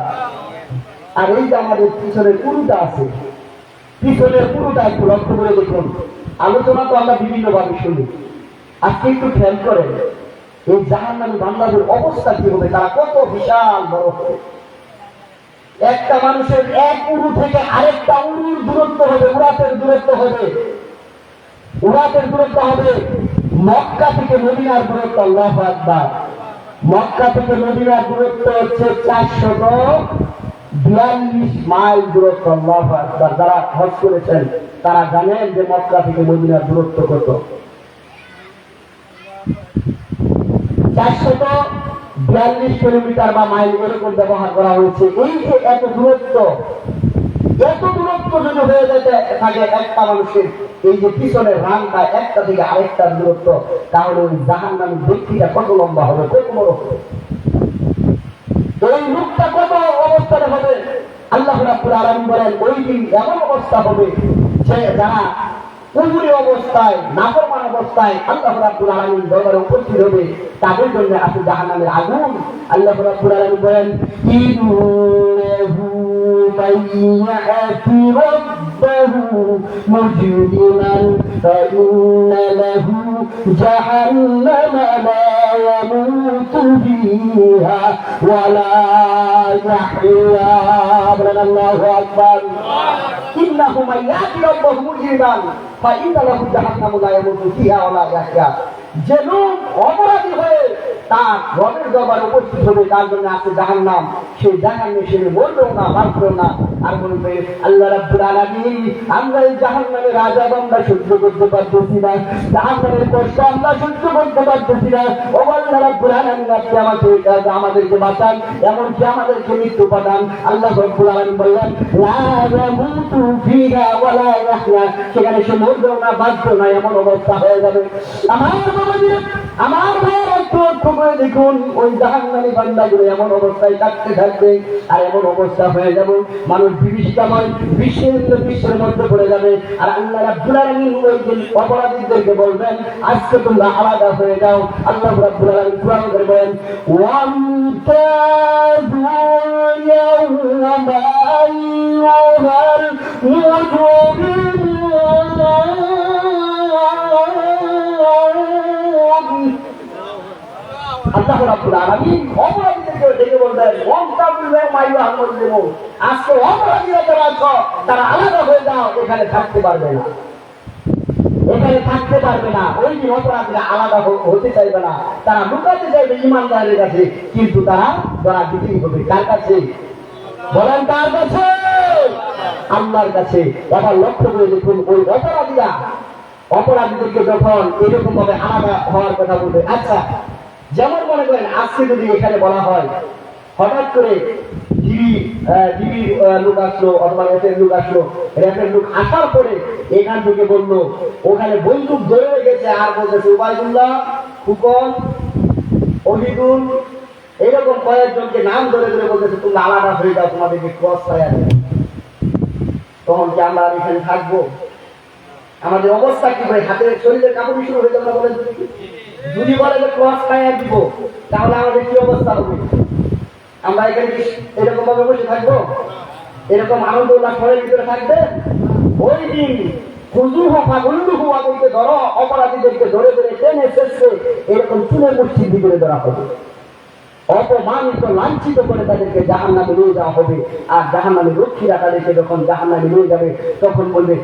আর এই যে আমাদের পিছনের পুরুটা আছে, পিছনের পুরুটা একটু লক্ষ্য করে দেখুন। আলোচনা তো আমরা বিভিন্ন ভাবে শুনি, আজকে একটু খেয়াল করেন এই জাহান্নামী বান্দাদের অবস্থা কি হবে, তারা কত বিশাল বড় হবে। একটা মানুষের 1 উরু থেকে আরেকটা উরুর দূরত্ব হবে, উরাতের দূরত্ব হবে, উরাতের দূরত্ব হবে মক্কা থেকে মদিনার দূরত্ব। আল্লাহু আকবার। মক্কা থেকে মদিনার দূরত্ব হচ্ছে 442 মাইল দূরত্ব। আল্লাহু আকবার। যারা হজ করেছেন তারা জানেন যে মক্কা থেকে মদিনার দূরত্ব কত। 442 কিলোমিটার বা মাইল এরকম ব্যবহার করা হয়েছে। এই যে এত দূরত্ব যদি হয়ে যেতে থাকে একটা মানুষের, এই যে পিছনের রানটা একটা থেকে আরেকটার দূরত্ব, তাহলে ওই জাহান্নামী ব্যক্তিটা কত লম্বা হবে, কত বড় হবে, এই মুখটা কত অবস্থানে হবে। আল্লাহ রাব্বুল আলামিন বলেন ওই দিন এমন অবস্থা হবে যে যারা কুফরি অবস্থায়, নাফরমান অবস্থায় আল্লাহ রাব্বুল আলামিন দরবারে উপস্থিত হবে, তাদের জন্য আছে জাহান্নামের আগুন। আল্লাহ রাব্বুল আলামিন বলেন, ইন্নাহু মাইয়াতি রাব্বাহু মুজরিমান ফাইন্না লাহু জাহান্নামা লা ইয়ামুতু ফিহা ওয়া লা ইয়াহইয়া। আল্লাহু আকবার। ইন্নাহু মাইয়াতি রাব্বাহু মুজরিমান ফাইন্না লাহু জাহান্নামা লা ইয়ামুতু ফিহা ওয়া লা ইয়াহইয়া। যে লোক অপরাধী হয়ে তার রবের দরবারে উপস্থিত হবে, তার জন্য আছে জাহান্নাম। সেই জাহান্নামে সে মরবেও না, বাঁচবেও না। আর বলবে আল্লাহ রাব্বুল আলামিন, আমরা এই জাহান্নামের আযাব আমরা সহ্য করতে পারতেছি না, জাহান্নামের কষ্ট আমরা সহ্য করতে পারতেছি না। ও আল্লাহ রাব্বুল আলামিন, আপনি আমাদেরকে বাঁচান, এমনকি আমাদেরকে মৃত্যু পাঠান। আল্লাহ রাব্বুল আলামিন বললেন, লা ইয়ামুতু ফিহা ওয়া লা ইয়াহইয়া। সেখানে সে মরবেও না, বাঁচবেও না, এমন অবস্থা হয়ে যাবে। আমার বাবাজি, আমার ভাইয়েরা, একটু লক্ষ্য করে দেখুন ওই জাহান্নামী বান্দাগুলো এমন অবস্থায় থাকতে থাকবে আর এমন অবস্থা হয়ে যাবে মানুষ বিভীষিকাময় বিশ্বের মধ্যে পড়ে যাবে। আর আল্লাহ রাব্বুল আলামিন ওই দিন অপরাধীদেরকে বলবেন আজকে তোমরা আলাদা হয়ে যাও। আল্লাহ রাব্বুল আলামিন কুরআন করে বলেন ওয়ামতাযু ইয়াওমা আইয়ুহাল মুজরিমুন। আল্লাহ রাব্বুল আলামিন অপরাধীদেরকে ডেকে বলবেন ওয়ামতাযু ইয়াওমা আইয়ুহাল মুজরিমুন, আজকে অপরাধীরা যারা আছো তারা আলাদা হয়ে যাও, এখানে থাকতে পারবে না, এখানে থাকতে পারবে না। ওই দিন অপরাধীরা আলাদা হতে চাইবে না, তারা লুকাতে চাইবে ইমানদারের কাছে, কিন্তু তারা ধরা দিতেই হবে। কার কাছে বলেন? কার কাছে? আল্লাহর কাছে। এবার লক্ষ্য করে দেখুন ওই অপরাধীদেরকে যখন এরকম ভাবে আলাদা হওয়ার কথা বলবে, আচ্ছা যেমন মনে করেন আজকে যদি এখানে বলা হয় হঠাৎ করে ডিবির লোক আসলো অথবা র্যাপের লোক আসলো, র্যাপের লোক আসার পরে এখান থেকে বললো ওখানে বন্দুক ধরে রেখেছে আর বলতেছে উবাইদুল্লাহ, ফুকন, অহিদুল, এইরকম কয়েকজনকে নাম ধরে ধরে বলতেছে তোমরা আলাদা হয়ে যাও, তোমাদেরকে ক্রস ফায়ার। তখন কি আমরা এখানে থাকবো? আমাদের অবস্থা কি হয়? হাতের শরীরের কাপড় শুরু হয়ে যাবে বলেন। যদি বলে যে ক্রস ফায়ার দিব তাহলে আমাদের কি অবস্থা হবে? আমরা এখানে এরকম ভাবে বসে থাকবো? এরকম আনন্দ উল্লাস ঘরের ভিতরে থাকবে? ওই দিন ধরো অপরাধীদেরকে ধরে ধরে টেনে শেষে এরকম চুলের মুষ্টির ভিতরে ধরা হবে, অপমানিত লাঞ্ছিত করে তাদেরকে জাহান্নামে নিয়ে যাওয়া হবে। আর জাহান্নামী রক্ষীরা তাদেরকে যখন জাহান্নামে নিয়ে যাবে তখন বলবে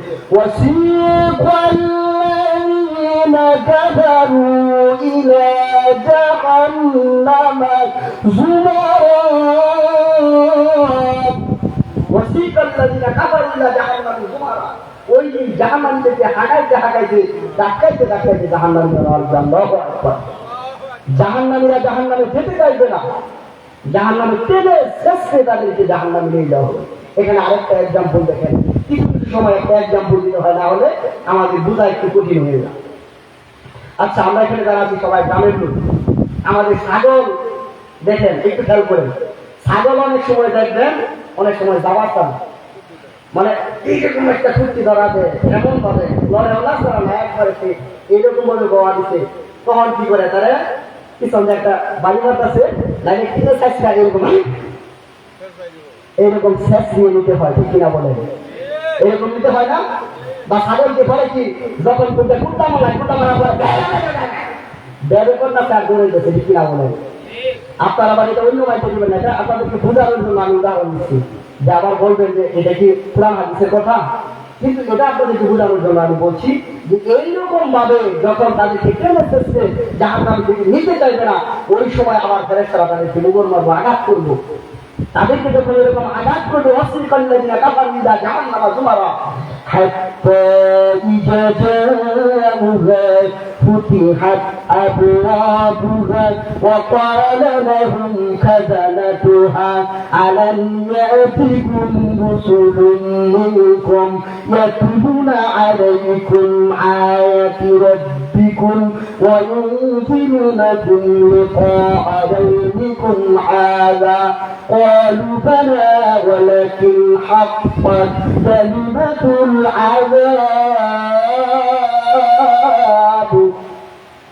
ওই দিন জাহান্নামীদেরকে হাঁটাইতে হাঁটাইতে ডাকাইতে ডাকাইতে জাহান্নামীরা জাহান্নামে যেতে চাইবে না, জাহান্নামে টেনে শেষে তাদেরকে জাহান্নামে নিয়ে যাওয়া হবে। এখানে আরেকটা এক্সাম্পল দেখেন, কিছু কিছু সময় একটা এক্সাম্পল দিতে হয়, না হলে আমাদের বোঝা একটু কঠিন হয়ে যায়। আচ্ছা আমরা এখানে যারা আছি সবাই গ্রামের লোক, আমাদের ছাগল দেখেন একটু খেয়াল করেন, ছাগল অনেক সময় দেখবেন অনেক সময় যাওয়ার চান মানে এইরকম একটা কুর্তি ধরাতে এমন ভাবে লড়ে ওলা না একবারে এইরকম ভাবে গোয়া দিতে, তখন কি করে তারা পিছনে একটা বাড়িঘর আছে লাইনে কিনে চাইছে এইরকম শেষ নিয়ে নিতে হয়, ঠিক কিনা বলেন? এরকম নিতে হয় না? বা ছাগলকে পরে কি যখন কুত্তা মারার পরে বেরোকর না তার দৌড়ে গেছে, ঠিক কিনা বলেন? আপনারা আবার এটা অন্য মাইতে দিবেন না, এটা আপনাদেরকে বোঝানোর জন্য আমি উদাহরণ দিচ্ছি, যে আবার বলবেন যে এটা কি কোরআন হাদিসের কথা, কিন্তু এটা আপনাদেরকে বোঝানোর জন্য আমি বলছি যে এইরকম ভাবে যখন তাদেরকে টেনে শেষে জাহান্নাম থেকে নিতে চাইবে না, ওই সময় আবার ফেরেশতারা তাদেরকে মুগর মারবো, আঘাত করবো। তাদেরকে যখন এরকম আঘাত করবে অশ্লীল কাল্লাযিনা কাফারু ইযা জাহান্নামা যুমারা হাত্তা ইযা জাআহুহা ফুতিহাত আবওয়াবুহা ওয়া ক্বালা লাহুম খাযানাতুহা আলাম ইয়াতিকুম রুসুলুম মিনকুম ইয়াতলুনা আলাইকুম আয়াতি রাব্বিকুম ওয়া ينذرونكم لقاء يومكم هذا قالوا بلى ولكن حقت كلمة العذاب।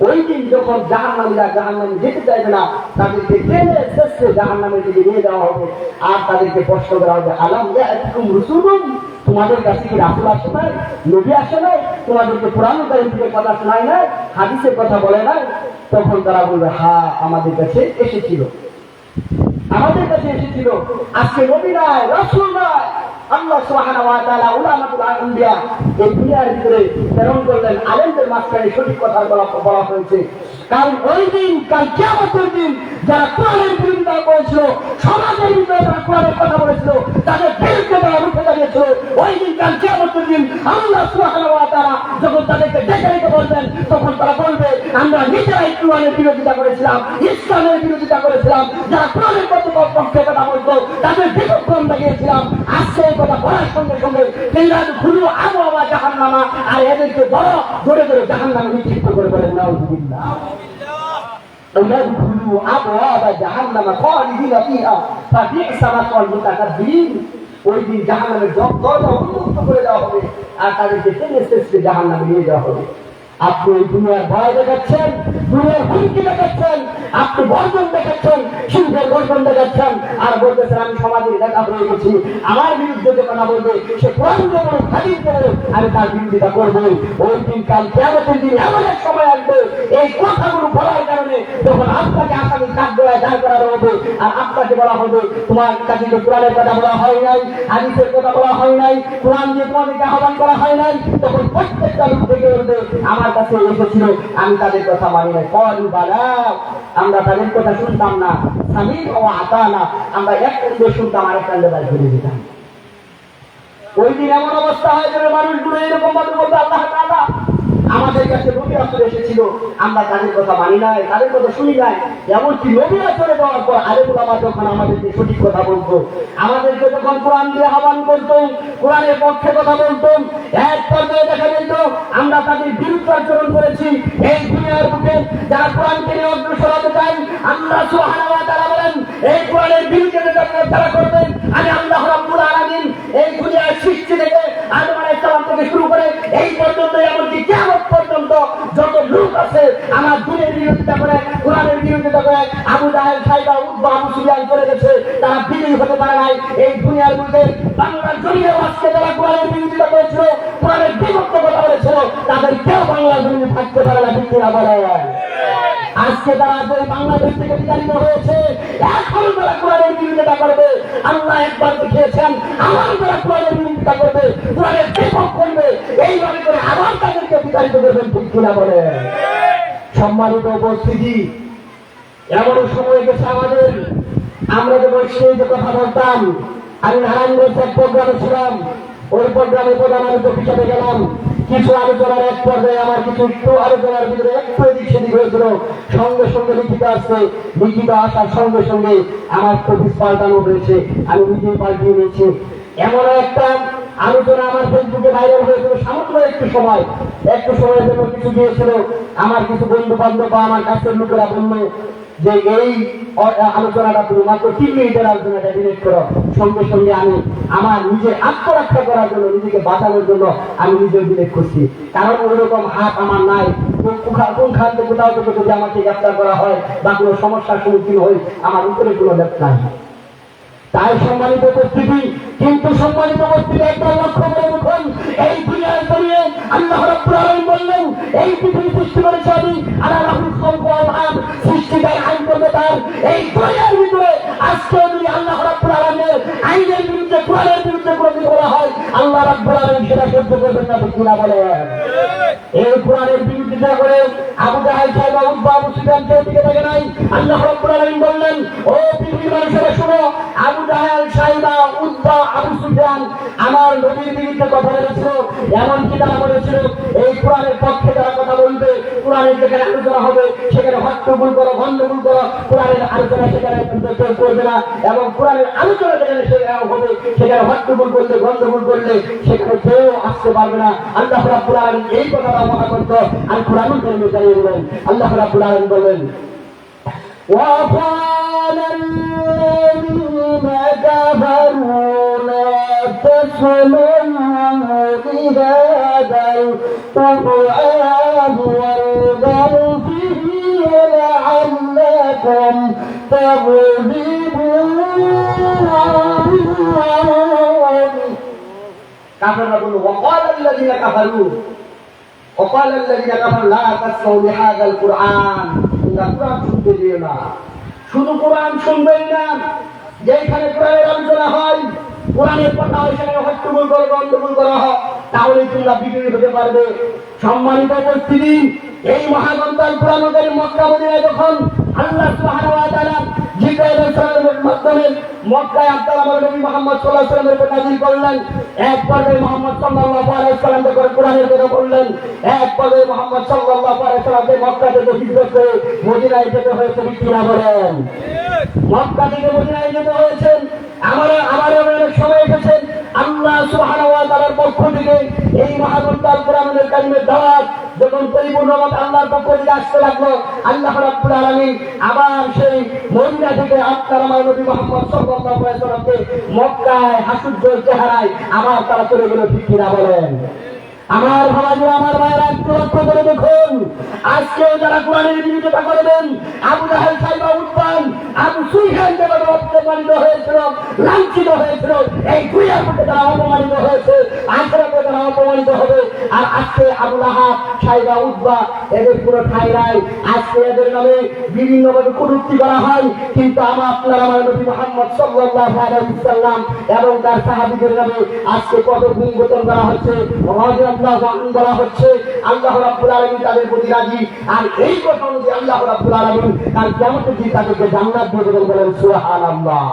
ওই দিন যখন জাহান্নামীরা জাহান্নামে যেতে চাইবে না, তাদেরকে টেনে শেষে জাহান্নামের দিকে নিয়ে যাওয়া হবে আর তাদেরকে প্রশ্ন করা হবে আলাম ইয়াতিকুম রুসুলুন, তোমাদের কাছে কি রাসূল আসে নাই, নবী আসে নাই, তোমাদেরকে কোরআন কারীম থেকে কথা শোনায় নাই, হাদিসের কথা বলে নাই? তখন তারা বলবে হ্যাঁ আমাদের কাছে এসেছিল, আমাদের কাছে এসেছিল। আজকে নবী নাই, রাসূল নাই, আল্লাহ সুবহানাহু ওয়া তাআলা উলামাতুল আম্বিয়া এই দুনিয়ার ভিতরে প্রেরণ করলেন, আলেমদের মাঝখানে সঠিক কথা বলা হয়েছে। কারণ ওই দিন কাল কিয়ামতের দিন যারা কোরআনের বিরোধিতা করেছিল, সমাজের বিরুদ্ধে যারা কোরআনের কথা বলেছিল, তাদের বিরুদ্ধে তারা রুখে দাঁড়িয়েছিল। ওই দিন কাল কিয়ামতের দিন আল্লাহ সুবহানাহু ওয়া তাআলা যখন তাদেরকে ডেকে ডেকে বলবেন, তখন তারা বলবে আমরা নিজেরাই কোরআনের বিরোধিতা করেছিলাম, ইসলামের বিরোধিতা করেছিলাম, যারা কোরআনের পক্ষে কথা বলতো তাদের বিরুদ্ধে দেখিয়েছিলাম। আজকে কথা বলার সঙ্গে সঙ্গে খুলু আবহাওয়া জাহান্নামা, আর এদেরকে বড় ধরে ধরে জাহান্নামে নিক্ষিপ্ত করে বলেন নাউযুবিল্লাহ। ادخلوا ابواب جهنم خالدين فيها فبئس مثوى المتكبرين। ওই দিন জাহান্নামের দরজা উন্মুক্ত করে দেওয়া হবে আর তাদেরকে টেনে শেষে জাহান্নামে নিয়ে যাওয়া হবে। আপনি এই দুনিয়ার ভয় দেখাচ্ছেন, দুনিয়ার হুমকি দেখাচ্ছেন, আপনি গর্জন দেখাচ্ছেন, শিল্পের গর্জন দেখাচ্ছেন, আর বলতেছেন আমি সমাজের নেতা হয়ে গেছি, আমার বিরুদ্ধে যে কথা বলবে সে কোরআন বলে হাদিস বলে আমি তার বিরোধিতা করবো। ওই দিন কাল কিয়ামতের দিন এমন এক সময় আসবে এই কথাগুলো বলার কারণে যখন আপনাকে আসামি কাঠগড়ায় দাঁড় করানো হবে আর আপনাকে বলা হবে তোমার কাছে তো কোরআনের কথা বলা হয় নাই, হাদিসের কথা বলা হয় নাই, কোরআন দিয়ে তোমাদেরকে আহ্বান করা হয় নাই, তখন প্রত্যেকটা লোক থেকে বলবে আমার কাছে এসেছিল আমি তাদের কথা মানি নাই। কলু বালা, আমরা তাদের কথা শুনতাম না, স্বামী ও আতা না, আমরা এক কান্দে শুনতাম আর এক কান্দে বাড়ি ফিরে যেতাম। ওই দিন এমন অবস্থা হয় যে মানুষগুলো এরকম ভাবে বলতে আল্লাহ তাআলা আমাদের কাছে নবী রাসূল এসেছিল আমরা তাদের কথা মানি নাই, তাদের কথা শুনি নাই। এমনকি নবীরা চলে যাওয়ার পর আলেম ওলামা যখন আমাদেরকে সঠিক কথা বলতো, আমাদেরকে যখন কোরআন দিয়ে আহ্বান করতো, কোরআনের পক্ষে কথা বলতো, এক পর্যায়ে দেখা যেত আমরা তাদের বিরুদ্ধে আচরণ করেছি। এই দুনিয়ার বুকে যারা কোরআনকে নিয়ে অগ্রসর হতে চান, আল্লাহ সুবহানাহু ওয়া তাআলা বলেন এই কোরআনের বিরুদ্ধে যারা করবেন আমি আল্লাহ রাব্বুল আলামিন এই দুনিয়ার সৃষ্টি থেকে আদম আলাইহিস সালাম থেকে শুরু করে এই পর্যন্ত এমনকি কিয়ামত পর্যন্ত যত লোক আছে আমার দ্বীনের বিরোধিতা করে, কোরআনের বিরোধিতা করে, আবু জাহেল, সাইবা, উতবা, আবু সুফিয়ান করে গেছে, তারা বিজয়ী হতে পারে নাই। এই দুনিয়ার মধ্যে বাংলার জমিনে আজকে যারা কোরআনের বিরোধিতা করেছিল, কোরআনের বিভক্ত কথা বলেছিল, তাদের কেউ বাংলার জমিনে থাকতে পারে না, ঠিক কিনা বলে? আজকে তারা বাংলাদেশ থেকে বিতাড়িত হয়েছে, এখন তারা কোরআনের বিরোধিতা করবে। আল্লাহ একবার দেখিয়েছেন আমার তারা কোরআনের বিরোধিতা করবে, কোরআনের বিপক্ষ করবে, এইভাবে করে আবার তাদেরকে বিতাড়িত করবেন, ঠিক কিনা বলে? সম্মানিত উপস্থিতি, এমন সময় গেছে আমাদের, আমরা যখন স্টেজে কথা বলতাম, আমি নারায়ণগঞ্জ এক প্রোগ্রামে ছিলাম, ওই প্রোগ্রামে প্রধান আলোচক হিসেবে গেলাম। কিছু আলোচনার এক পর্যায়ে আমার কিছু একটু আলোচনার ভিতরে একটু এদিক সেদিক হয়েছিল, সঙ্গে সঙ্গে লিখিত আসছে, লিখিত আসার সঙ্গে সঙ্গে আমার প্রফিস পাল্টানো হয়েছে, আমি নিজেই পাল্টিয়ে নিয়েছি। এমন একটা আলোচনা আমার ফেসবুকে ভাইরাল হয়েছিল সামান্য একটু সময়ের জন্য কিছু দিয়েছিল। আমার কিছু বন্ধু বান্ধব বা আমার কাছের লোকেরা বললো যে এই আলোচনাটা তুমি মাত্র 3 মিনিটের আলোচনাটা ডিলিট করো। সঙ্গে সঙ্গে আমি আমার নিজের আত্মরক্ষা করার জন্য, নিজেকে বাঁচানোর জন্য আমি নিজেও ডিলিট করছি, কারণ ওইরকম হাত আমার নাই। কোন খান থেকে কোথাও থেকে যদি আমাকে গ্রেফতার করা হয় বা কোনো সমস্যার সম্মুখীন হই, আমার উপরে কোনো লেপ নাই। তাই সম্মানিত উপস্থিতি, কিন্তু সম্মানিত উপস্থিতি একবার লক্ষ্য করে দেখুন, এই দুনিয়ার জমিনে আল্লাহ রাব্বুল আলামিন বললেন এই পৃথিবী সৃষ্টি করেছে আমি, আলা লাহুল খালকু ওয়াল আমর, সৃষ্টিকার আইন করবে তার। এই দুনিয়ার ভিতরে আজকে যদি আল্লাহ রাব্বুল আলামিনের আইনের বিরুদ্ধে, কোরআনের বিরুদ্ধে কোনো কিছু বলা হয়, আল্লাহ রাব্বুল আলামিন সেটা সহ্য করবেন না, ঠিক কিনা বলেন? এই কোরআনের বিরোধিতা করে আবু জাহেল, সাইবা, উতবা, আবু সুফিয়ান কেউ দিকে থাকে নাই। আল্লাহ রাব্বুল আলামিন বললেন ও পৃথিবীর মানুষেরা শুনো, আবু জাহেল, সাইবা, উতবা, আবু সুফিয়ান আমার নবীর বিরুদ্ধে কথা বলেছিল, এমনকি তারা বলেছিল এই কোরআনের পক্ষে যারা কথা বলবে, কোরআনের যেখানে আলোচনা হবে সেখানে হট্টগোল করো, গন্ডগোল করো, কোরআনের আলোচনা সেখানে কেউ করবে না, এবং কোরআনের আলোচনা যেখানে হবে সেখানে হট্টগোল করলে, গন্ডগোল করলে সেখানে কেউ আসতে পারবে না। আল্লাহ রাব্বুল আলামিন এই কথাটা মনে করতো আর কোরআনুল কারীমে জানিয়ে দিলেন। আল্লাহ রাব্বুল আলামিন বলেন وقال الذين كفروا لا تسمعوا لهذا القرآن والغوا فيه لعلكم تغلبون। কাফেররা বলল وقال الذين كفروا لا تسمعوا لهذا القرآن, কোরআন শুনতে দিও না। শুধু কোরআন শুনবেই না, যেখানে কোরআনের আলোচনা হয়, কোরআনের কথা হয় সেখানে হট্টগোল করো, গন্ডগোল করা হয়, তাহলে তোমরা বিজয়ী হতে পারবে। সম্মানিত উপস্থিতি, এই মহাগ্রন্থ কোরআনুল কারীম মক্কা মদিনায় যখন আল্লাহ সুবহানাহু ওয়া তাআলা জিবরাইল আলাইহিস সালামের মাধ্যমে মক্কায় আব্দুল্লাহ নবী মুহাম্মদ সাল্লাল্লাহু আলাইহি ওয়াসাল্লামের উপর নাযিল করলেন, এক পর্যায়ে মুহাম্মদ সাল্লাল্লাহু আলাইহি ওয়াসাল্লাম যখন কোরআনের কথা বললেন, এক পর্যায়ে মুহাম্মদ সাল্লাল্লাহু আলাইহি ওয়াসাল্লামকে মক্কা থেকে হিজরত করে মদিনায় যেতে হয়েছে, কি না বলেন? মক্কা থেকে মদিনায় যেতে হয়েছে। আমার অনেক সময় এসেছেন আল্লাহ সুবহানাহু ওয়া তাআলার পক্ষ থেকে এই মহাগ্রন্থ আল কোরআনের কোরআনুল কারীমের দাওয়াত যখন পরিপূর্ণভাবে আল্লাহর পক্ষ থেকে আসতে লাগলো, আল্লাহ রাব্বুল আলামিন আবার সেই মদিনা থেকে আপনার আমার নবী মুহাম্মদ সাল্লাল্লাহু আলাইহি ওয়াসাল্লামকে মক্কায় হাসুজ্জ্বল চেহারায় আবার তারা চলে গেল। ঠিক কিনা বলেন? আমার ভাইরা, আমার ভাইরা, একটু লক্ষ্য করে দেখুন, আজকেও যারা কোরআনের বিরোধিতা করবেন, আবু জাহেল, সাইবা, উৎপান, আবু সুফিয়ান যেভাবে অপমানিত হয়েছিল, লাঞ্ছিত হয়েছিল, এই দুনিয়ার মধ্যে যারা অপমানিত হয়েছে, আখিরাতে যারা অপমানিত হবে। আর আজকে আবু লাহাব, সাইবা, উতবা এদের পুরো ঠাঁই নাই। আজকে এদের নামে বিভিন্নভাবে কটূক্তি করা হয়, কিন্তু আপনার আমার নবী মুহাম্মদ সাল্লাল্লাহু আলাইহি ওয়াসাল্লাম এবং তার সাহাবীদের নামে আজকে কত গুণগতন করা হচ্ছে, বলা হচ্ছে। আল্লাহ রাব্বুল আলামিন তাদের প্রতি রাজি। আর এই কথা অনুযায়ী আল্লাহ রাব্বুল আলামিন তার কিয়ামতের দিন তাদেরকে জান্নাত দিয়ে দেবেন। বলেন সুবহানাল্লাহ।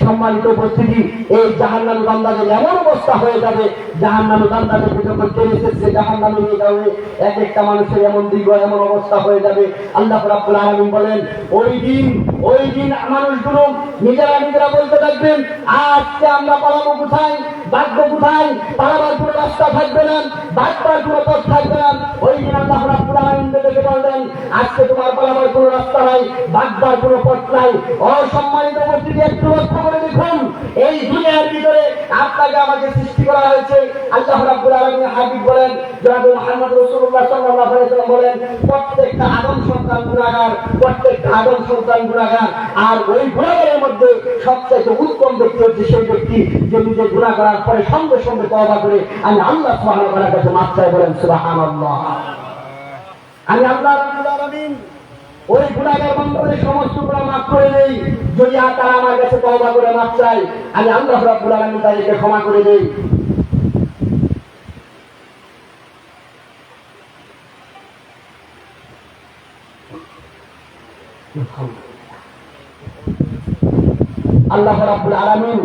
সম্মানিত উপস্থিতি, এই জাহান্নামী বান্দাদের এমন অবস্থা হয়ে যাবে, জাহান্নামী বান্দাদের যখন টেনে এসেছে জাহান্নামে নিয়ে যাবে, এক একটা মানুষের এমন দীর্ঘ এমন অবস্থা হয়ে যাবে। আল্লাহ রাব্বুল আলামিন বলেন, ওই দিন মানুষগুলো নিজেরা বলতে থাকবেন, আজকে আমরা পালাবো কোথায়, ভাগ্য কোথায়, পালাবার কোনো রাস্তা থাকবে না, ভাগবার কোনো পথ থাকবে না। ওই দিন আল্লাহ রাব্বুল আলামিন দেখে বলবেন, আজকে তোমার পালাবার কোনো রাস্তা নাই, ভাগবার কোনো পথ নাই। অসম্মানিত উপস্থিতি, একটু লক্ষ্য করে দেখুন, এই দুনিয়ার ভিতরে আপনাকে আমাকে সৃষ্টি করা হয়েছে। আল্লাহ রাব্বুল আলামিন হাবিব বলেন, জনাব মুহাম্মদ রাসূলুল্লাহ সাল্লাল্লাহু আলাইহি ওয়াসাল্লাম বলেন, প্রত্যেকটা আদম সন্তান গুনাহগার, প্রত্যেকটা আদম সন্তান গুনাহগার। আর ওই গুনাহগারের মধ্যে সবচেয়ে উত্তম ব্যক্তি হচ্ছে সেই ব্যক্তি যে নিজে গুনাহ করার পরে সঙ্গে সঙ্গে তওবা করে আমি আল্লাহ সুবহানাহু ওয়া তাআলার কাছে মাফ চাই। বলেন সুবহানাল্লাহ। আমি আল্লাহ রাব্বুল আলামিন ওই গুনাহগার বান্দাদের সমস্ত গুনাহ মাফ করে দেই যদি তারা আমার কাছে তওবা করে মাফ চায়। আমি আল্লাহ রাব্বুল আলামিন তাদেরকে ক্ষমা করে দেই। আল্লাহ রাব্বুল আলামিন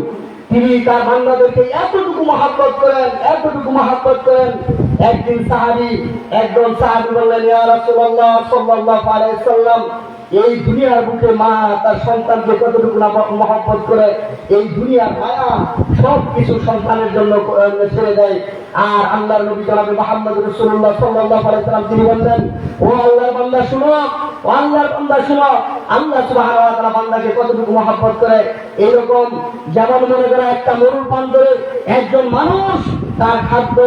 তিনি তার বান্দাদেরকে এতটুকু মহব্বত করেন। একজন সাহাবী বললেন, ইয়া রাসূলুল্লাহ সাল্লাল্লাহু আলাইহি ওয়াসাল্লাম, এই দুনিয়ার বুকে মা তার সন্তানকে কতটুকু মহব্বত করে, এই দুনিয়ার মায়া সবকিছু সন্তানের জন্য ছেড়ে দেয়। আর আল্লাহর নবী জনাবে মুহাম্মদ রাসূলুল্লাহ সাল্লাল্লাহু আলাইহি ওয়াসাল্লাম তিনি বললেন, ও আল্লাহর বান্দা শুনো, আল্লাহ সুবহানাহু ওয়া তাআলা বান্দাকে কতটুকু মহব্বত করে। এরকম যেমন মনে করে একটা মরুর প্রান্তরে একজন মানুষ তার খাদ্য,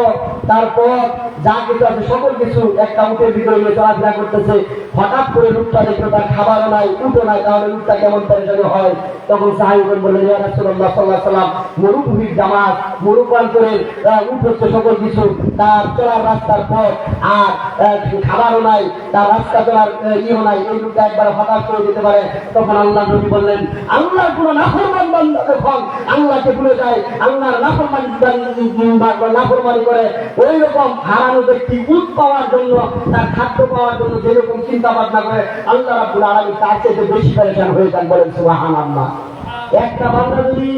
তার পথ, যা কিছু আছে সকল কিছু একটা উটের ভিতরে নিয়ে চলাফেরা করতেছে। হঠাৎ করে উটটা দেখলো তার খাবারও নাই, উটও নাই, তাহলে উটটা কেমন পরেশানি হয়। তখন সাহাবীগণ বললেন, ইয়া রাসূলুল্লাহ সাল্লাল্লাহু আলাইহি ওয়াসাল্লাম, মরুভূমির জামাত, মরু প্রান্তরের উট হচ্ছে সকল কিছু, তার চলার রাস্তার পথ, আর খাবারও নাই, তার রাস্তা চলার ইয়েও নাই, এই উটটা একবার হঠাৎ করে যেতে পারে। তখন আল্লাহ নবী বললেন, আল্লাহর কোনো নাফরমান বান্দা যখন আল্লাহকে ভুলে যায়, আল্লাহর নাফরমানি করে, ওই রকম হারানো ব্যক্তি উট পাওয়ার জন্য, তার খাদ্য পাওয়ার জন্য যেরকম চিন্তা ভাবনা করে, আল্লাহ রাব্বুল আলামিন তার চেয়ে বেশি পরেশান হয়ে যান। বলেন সুবহানাল্লাহ। একটা বান্দা যদি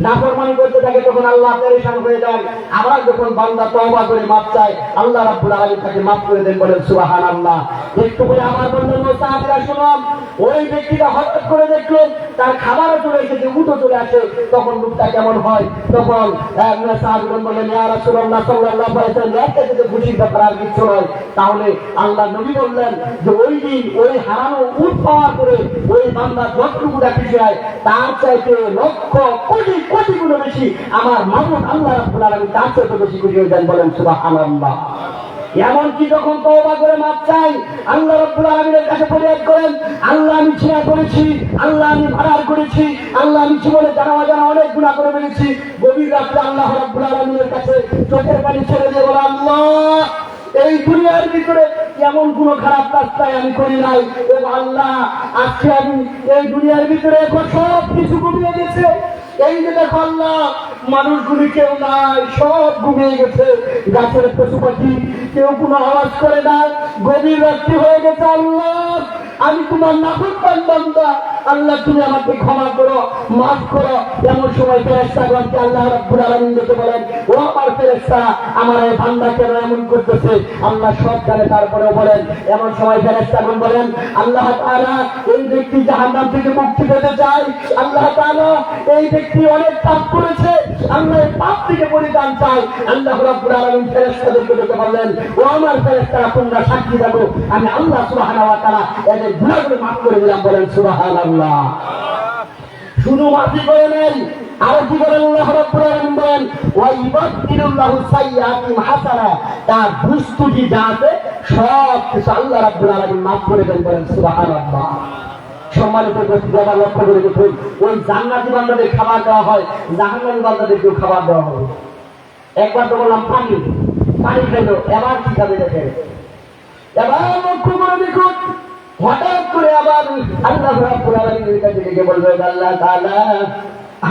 নাফরমানি করতে থাকে তখন আল্লাহ পরেশান হয়ে যান। আবার যখন বান্দা তওবা করে মাফ চায়, আল্লাহ রাব্বুল আলামিন তাকে মাফ করে দেন। বলেন সুবহানাল্লাহ। একটু করে আমার বন্ধু সাহাবীরা শুনুন, ওই ব্যক্তিটা হঠাৎ করে দেখলো তার খাবারও চলে এসেছে, উটও চলে আসে, তখন লোকটা কেমন হয়? তখন সাহাবীগণ বললেন, ইয়া রাসূলুল্লাহ সাল্লাল্লাহু আলাইহি ওয়াসাল্লাম, এর কাছে তো খুশির ব্যাপার আর কিছু নয়। তাহলে আল্লাহ নবী বললেন যে ওই দিন ওই হারানো উট পাওয়ার পরে ওই বান্দা যতটুকু খুশি হয় তার চাইতে লক্ষ কোটি কোটি গুণ বেশি আমার মাবুদ আল্লাহ রাব্বুল আলামিন তার চাইতে বেশি খুশি হয়ে যান। বলেন সুবহানাল্লাহ। এমনকি যখন তওবা করে মাফ চাই, আল্লাহ রাব্বুল আলামিনের কাছে ফরিয়াদ করেন, আল্লাহ আমি ছিয়া করেছি, আল্লাহ আমি ভাড়ার করেছি, আল্লাহ আমি জীবনে জানা অনেক গুনাহ করে ফেলেছি, গভীর রাতে আল্লাহ রাব্বুল আলামিনের কাছে চোখের পানি ছেড়ে দিয়ে বলে, আল্লাহ এই দুনিয়ার ভিতরে এমন কোন খারাপ রাস্তায় আমি করি নাই, ও আল্লাহ আজকে আমি এই দুনিয়ার ভিতরে এখন সব কিছু ঘুমিয়ে গেছে, এই যে দেখো আল্লাহ মানুষগুলি কেউ নাই, সব ঘুমিয়ে গেছে, গাছের পশু পাখি কেউ কোনো আওয়াজ করে না, গভীর রাত্রি হয়ে গেছে, আল্লাহ আমি তোমার নাফরমান বান্দা, আল্লাহ তুমি আমাকে ক্ষমা করো, মাফ করো। এমন সময় ফেরেশতাগণকে আল্লাহ রাব্বুল আলামিন দেখে বলেন, ও আমার ফেরেশতা, আমার এই বান্দা কেন এমন করতেছে? আল্লাহ সব জানে, তারপরেও বলেন। এমন সময় ফেরেশতাগণ বলেন, আল্লাহ তাআলা এই ব্যক্তি জাহান্নাম থেকে মুক্তি পেতে চায়, আল্লাহ তাআলা এই ব্যক্তি অনেক পাপ করেছে, আল্লাহ এই পাপ থেকে পরিত্রাণ চায়। আল্লাহ রাব্বুল আলামিন ফেরেশতাদেরকে ডেকে বললেন, ও আমার ফেরেশতারা, তোমরা সাক্ষী দাও, আমি আল্লাহ সুবহানাহু ওয়া তাআলা এদের গুনাহগুলো মাফ করে দিলাম। বলেন সুবহানাল্লাহ। শুধু মাফি করে নেন, আর কি বলেন আল্লাহ রাব্বুল আলামিন বলেন, ওয়া ইবাদদিলুল্লাহু সাইয়্যাতিহিম হাসানা, তার দুষ্টুটি যা আছে সব কিছু আল্লাহ রাব্বুল আলামিন মাফ করে দেন। বলেন সুবহানাল্লাহ। সম্মানিত উপস্থিতি, আবার লক্ষ্য করে দেখুন, ওই জান্নাতি বান্দাদের খাবার দেওয়া হয়, জাহান্নামী বান্দাদেরকেও খাবার দেওয়া হবে। একবার তো বললাম পানি, পানি খেলো, এবার কি খাবে দেখেন। এবার লক্ষ্য করে দেখুন, হঠাৎ করে আবার আল্লাহ রাব্বুল আলামিনের কাছে ডেকে বলবে, আল্লাহ তাআলা,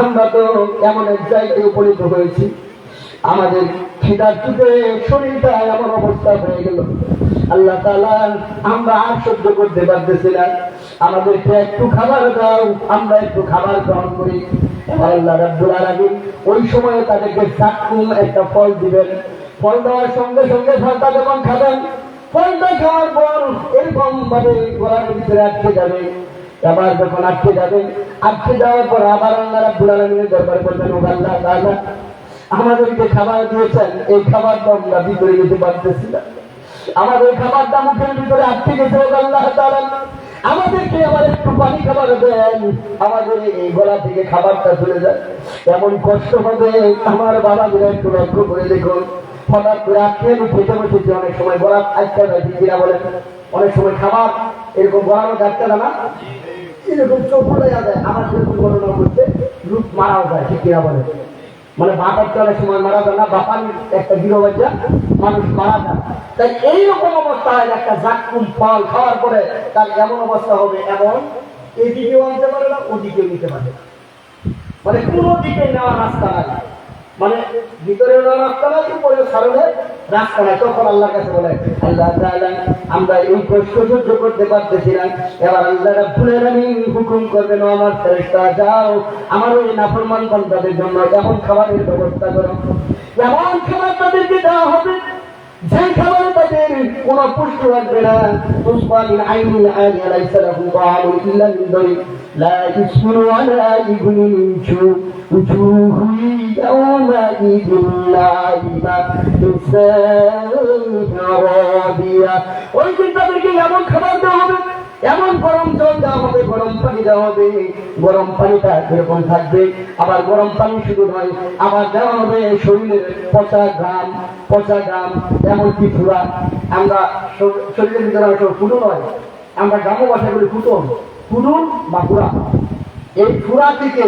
আমরা তো এমন এক জায়গায় উপনীত হয়েছি, আমাদের খিদার চুটে শরীরটা এমন অবস্থা হয়ে গেল, আল্লাহ তাআলা আমরা আর সহ্য করতে পারতেছি না, আমাদেরকে একটু খাবার দাও, আমরা একটু খাবার গ্রহণ করি। এবার আল্লাহ রাব্বুল আলামিন ওই সময়ে তাদেরকে জাক্কুম একটা ফল দিবেন। ফল দেওয়ার সঙ্গে সঙ্গে ফলটা যখন খাবেন, ফলটা খাওয়ার পর এরকম ভাবে গলার ভিতরে আটকে যাবে। আবার যখন আটকে যাবে, আটকে যাওয়ার পর আবার আল্লাহ রাব্বুল আলামিনের দরবারে বলবেন, ও আল্লাহ তাআলা, আমাদেরকে খাবার দিয়েছেন, এই খাবারটা আমরা ভিতরে যেতে পারতেছি না, আমাদের খাবারটা মুখের ভিতরে আটকে গেছে, ও আল্লাহ তাআলা আমাদেরকে আবার একটু পানি খাবার দেন, আমাদের এই গলা থেকে খাবারটা চলে যায়। এমন কষ্ট হবে, আমার বাবাদের একটু লক্ষ্য করে দেখুন, হঠাৎ করে আটকে আমি খেতে বসেছি, অনেক সময় গলা আটকে যায়, ঠিক কিনা বলেন? অনেক সময় খাবার এরকম গলার মধ্যে আটকে যায় না, এরকম চোখ পড়ে যায়, আমার সেরকম গণনা করতে রূপ মারাও যায়, ঠিক কিনা বলেন? মানে বাতাসটা অনেক সময় মারা যায় না, বাপানির একটা গৃহ বাচ্চা মানুষ মারা যায়। তাই এইরকম অবস্থায় একটা জাক্কুম ফল খাওয়ার পরে তার এমন অবস্থা হবে, এমন এদিকেও আনতে পারে না, ওদিকেও নিতে পারে না, মানে কোনো দিকে নেওয়ার রাস্তা নাই, মানে ভিতরে নেওয়ার রাস্তা নাই, উপরে সারণের রাস্তা নাই। তখন আল্লাহর কাছে বলে, আল্লাহ তাআলা, আমরা এই কষ্ট সহ্য করতে পারতেছি না। এবার আল্লাহ রাব্বুল আলামিন হুকুম করবেন, ও আমার ফেরেশতা, যাও আমার ওই নাফরমান বান্দাদের জন্য এমন খাবারের ব্যবস্থা করো, এমন খাবার তাদেরকে দেওয়া হবে যে খাবারে তাদের কোন পুষ্টি লাগবে না। তুসফানিল আইনুল আলিয়া লাইসা লাহুম তাআমুন ইল্লা মিন দারিক লা ইসমিনু ওয়ালা ইগুনিন উজুহু ইয়াওমাইদিন নাইমা রাদিয়া। ওই দিন তাদেরকে এমন খাবার দেওয়া হবে, এমন গরম জল দেওয়া হবে, গরম পানি দেওয়া হবে, গরম পানিটা এরকম থাকবে। আবার গরম পানি শুধু নয়, আবার দেওয়া হবে শরীরের পচা গাম, এমনকি ফুরা। আমরা শরীরের ভিতরে ফুটো নয়, আমরা গ্রাম্য ভাষায় বলি ফুটন বা ফুরা। এই ফুরা থেকে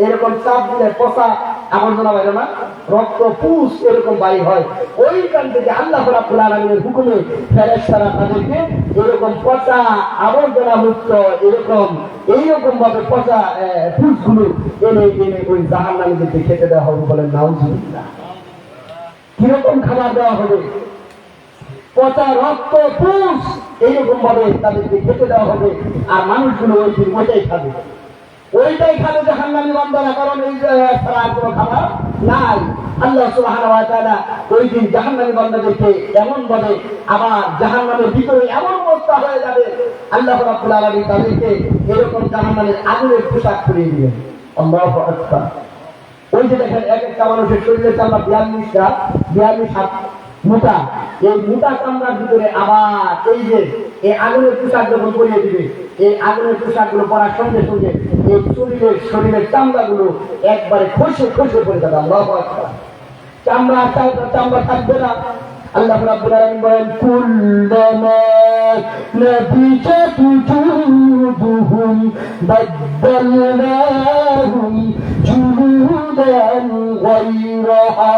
এরকম চাপ দিলে পচা আবর্জনা বাইরে না, রক্ত পুষ এরকম বাইর হয়। ওইখান থেকে আল্লাহ রাব্বুল আলামিনের হুকুমে ফেরেশতারা তাদেরকে এরকম পচা আবর্জনা মুক্ত এইরকম ভাবে পচা পুষগুলো এনে ওই জাহান্নামীদেরকে খেতে দেওয়া হবে। বলেন নাউজুবিল্লাহ। কিরকম খাবার দেওয়া হবে? পচা রক্ত পুষ এইরকম ভাবে তাদেরকে খেতে দেওয়া হবে, আর মানুষগুলো ওই দিন ওইটাই খাবে জাহান্নামী বান্দারা, কারণ এই ছাড়া আর কোনো খাবার নাই। আল্লাহ সুবহানাহু ওয়া তাআলা ওই দিন জাহান্নামী বান্দাদেরকে এমন ভাবে আবার জাহান্নামের ভিতরে এমন অবস্থা হয়ে যাবে, আল্লাহ রাব্বুল আলামিন তাদেরকে এরকম জাহান্নামের আগুনের পোশাক পরিয়ে দিবেন। আল্লাহু আকবার। ওই যে দেখেন, এক একটা মানুষের শরীরের চামড়া 42 হাত মোটা, এই মোটা চামড়ার ভিতরে আবার এই যে এই আগুনের পোশাক যখন পরিয়ে দিবে, এই আগুনের পোশাক গুলো পরার সঙ্গে সঙ্গে এই শরীরের চামড়া গুলো একবারে খসে পড়ে যাবে। আল্লাহু আকবার। চামড়া থাকবে না। আল্লাহ রাব্বুল আলামিন বলেন, কুল্লামা নাফিজাত জুলুদুহুম বাদদালনাহুম জুলুদান গায়রাহা।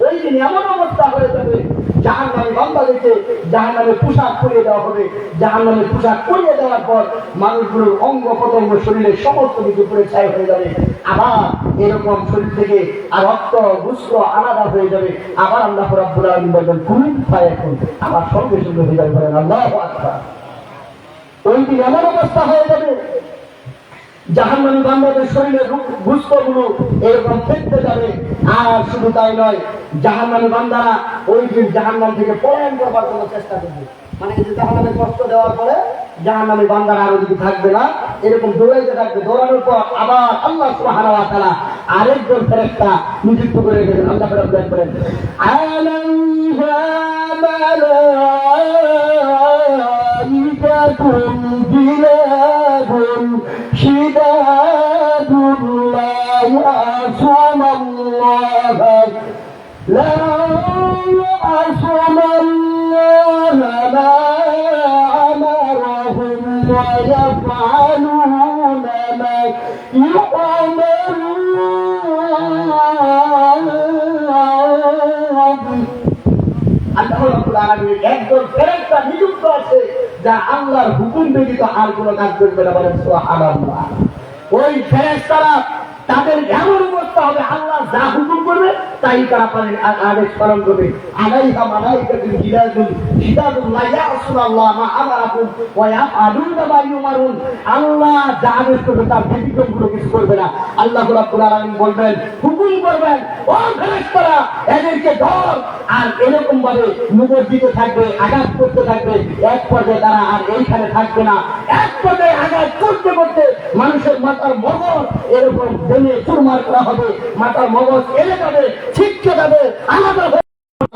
ওই দিন এমন অবস্থা হয়ে যাবে, জাহান্নামী বান্দাদেরকে জাহান্নামের পোশাক পরিয়ে দেওয়া হবে। জাহান্নামের পোশাক পরিয়ে দেওয়ার পর মানুষগুলোর অঙ্গ প্রত্যঙ্গ শরীরের সমস্ত কিছু পুড়ে ছাই হয়ে যাবে। আবার এরকম শরীর থেকে আর রক্ত গুস্ত আলাদা হয়ে যাবে। আবার আল্লাহ রাব্বুল আলামিন বলেন, কুন ফায়াকুন, আবার সঙ্গে সঙ্গে হয়ে যাবে। বলেন আল্লাহু আকবার। ওই দিন এমন অবস্থা হয়ে যাবে জাহান্নামী বান্দাদের শরীরে গুস্তগুলো এরকম ফেলতে যাবে। আর শুধু তাই নয়, জাহান্নামী বান্দারা ওই দিন জাহান্নাম থেকে পলায়ন করবার জন্য চেষ্টা করবে। মানে যে জাহান্নামে কষ্ট দেওয়ার পরে জাহান্নামী বান্দারা আরো যদি থাকবে না, এরকম দৌড়াইতে থাকবে। দৌড়ানোর পর আবার আল্লাহ সুবহানাহু ওয়া তাআলা আরেকজন ফেরেশতা নিযুক্ত করে দেবেন। আল্লাহ রাব্বুল বলেন, আলাইহা মালাইকাতুন গিলাদুন শিদাদুন লা ইয়াসুনাল্লাহ لا يعصون الله ما أمرهم ويفعلون ما يؤمرون আল্লাহ রাব্বুল আলামিন একজন ফেরেশতা নিযুক্ত আছে যা আল্লাহর হুকুম ব্যতীত আর কোনো কাজ করবে না। বলেন সুবহানাল্লাহ। ওই ফেরেশতারা তাদের এমন অবস্থা হবে, আল্লাহ যা হুকুম করবে তাই তারা আদেশ পালন করবে। আলাইহা মালাইকাতুন গিলাদুন শিদাদুন লা ইয়াসুনাল্লাহ মা আমারাহুম ওয়া ইয়াফআলুনা মা ইউমারুন। আল্লাহ যা আদেশ করবে তার ব্যতিক্রম কোনো কিছু করবে না। আল্লাহ রাব্বুল আলামিন বলবেন, হুকুম করবেন, ও ফেরেশতারা এদেরকে ধর। আর এরকম ভাবে নজর দিতে থাকবে, আঘাত করতে থাকবে। এক পর্যায়ে তারা আর এইখানে থাকবে না। এক পর্যায়ে আঘাত করতে করতে মানুষের মাথার মগজ এরকম ভেঙে চুরমার করা হবে, মাথার মগজ এলে যাবে, ছিটকে যাবে, আলাদা হবে।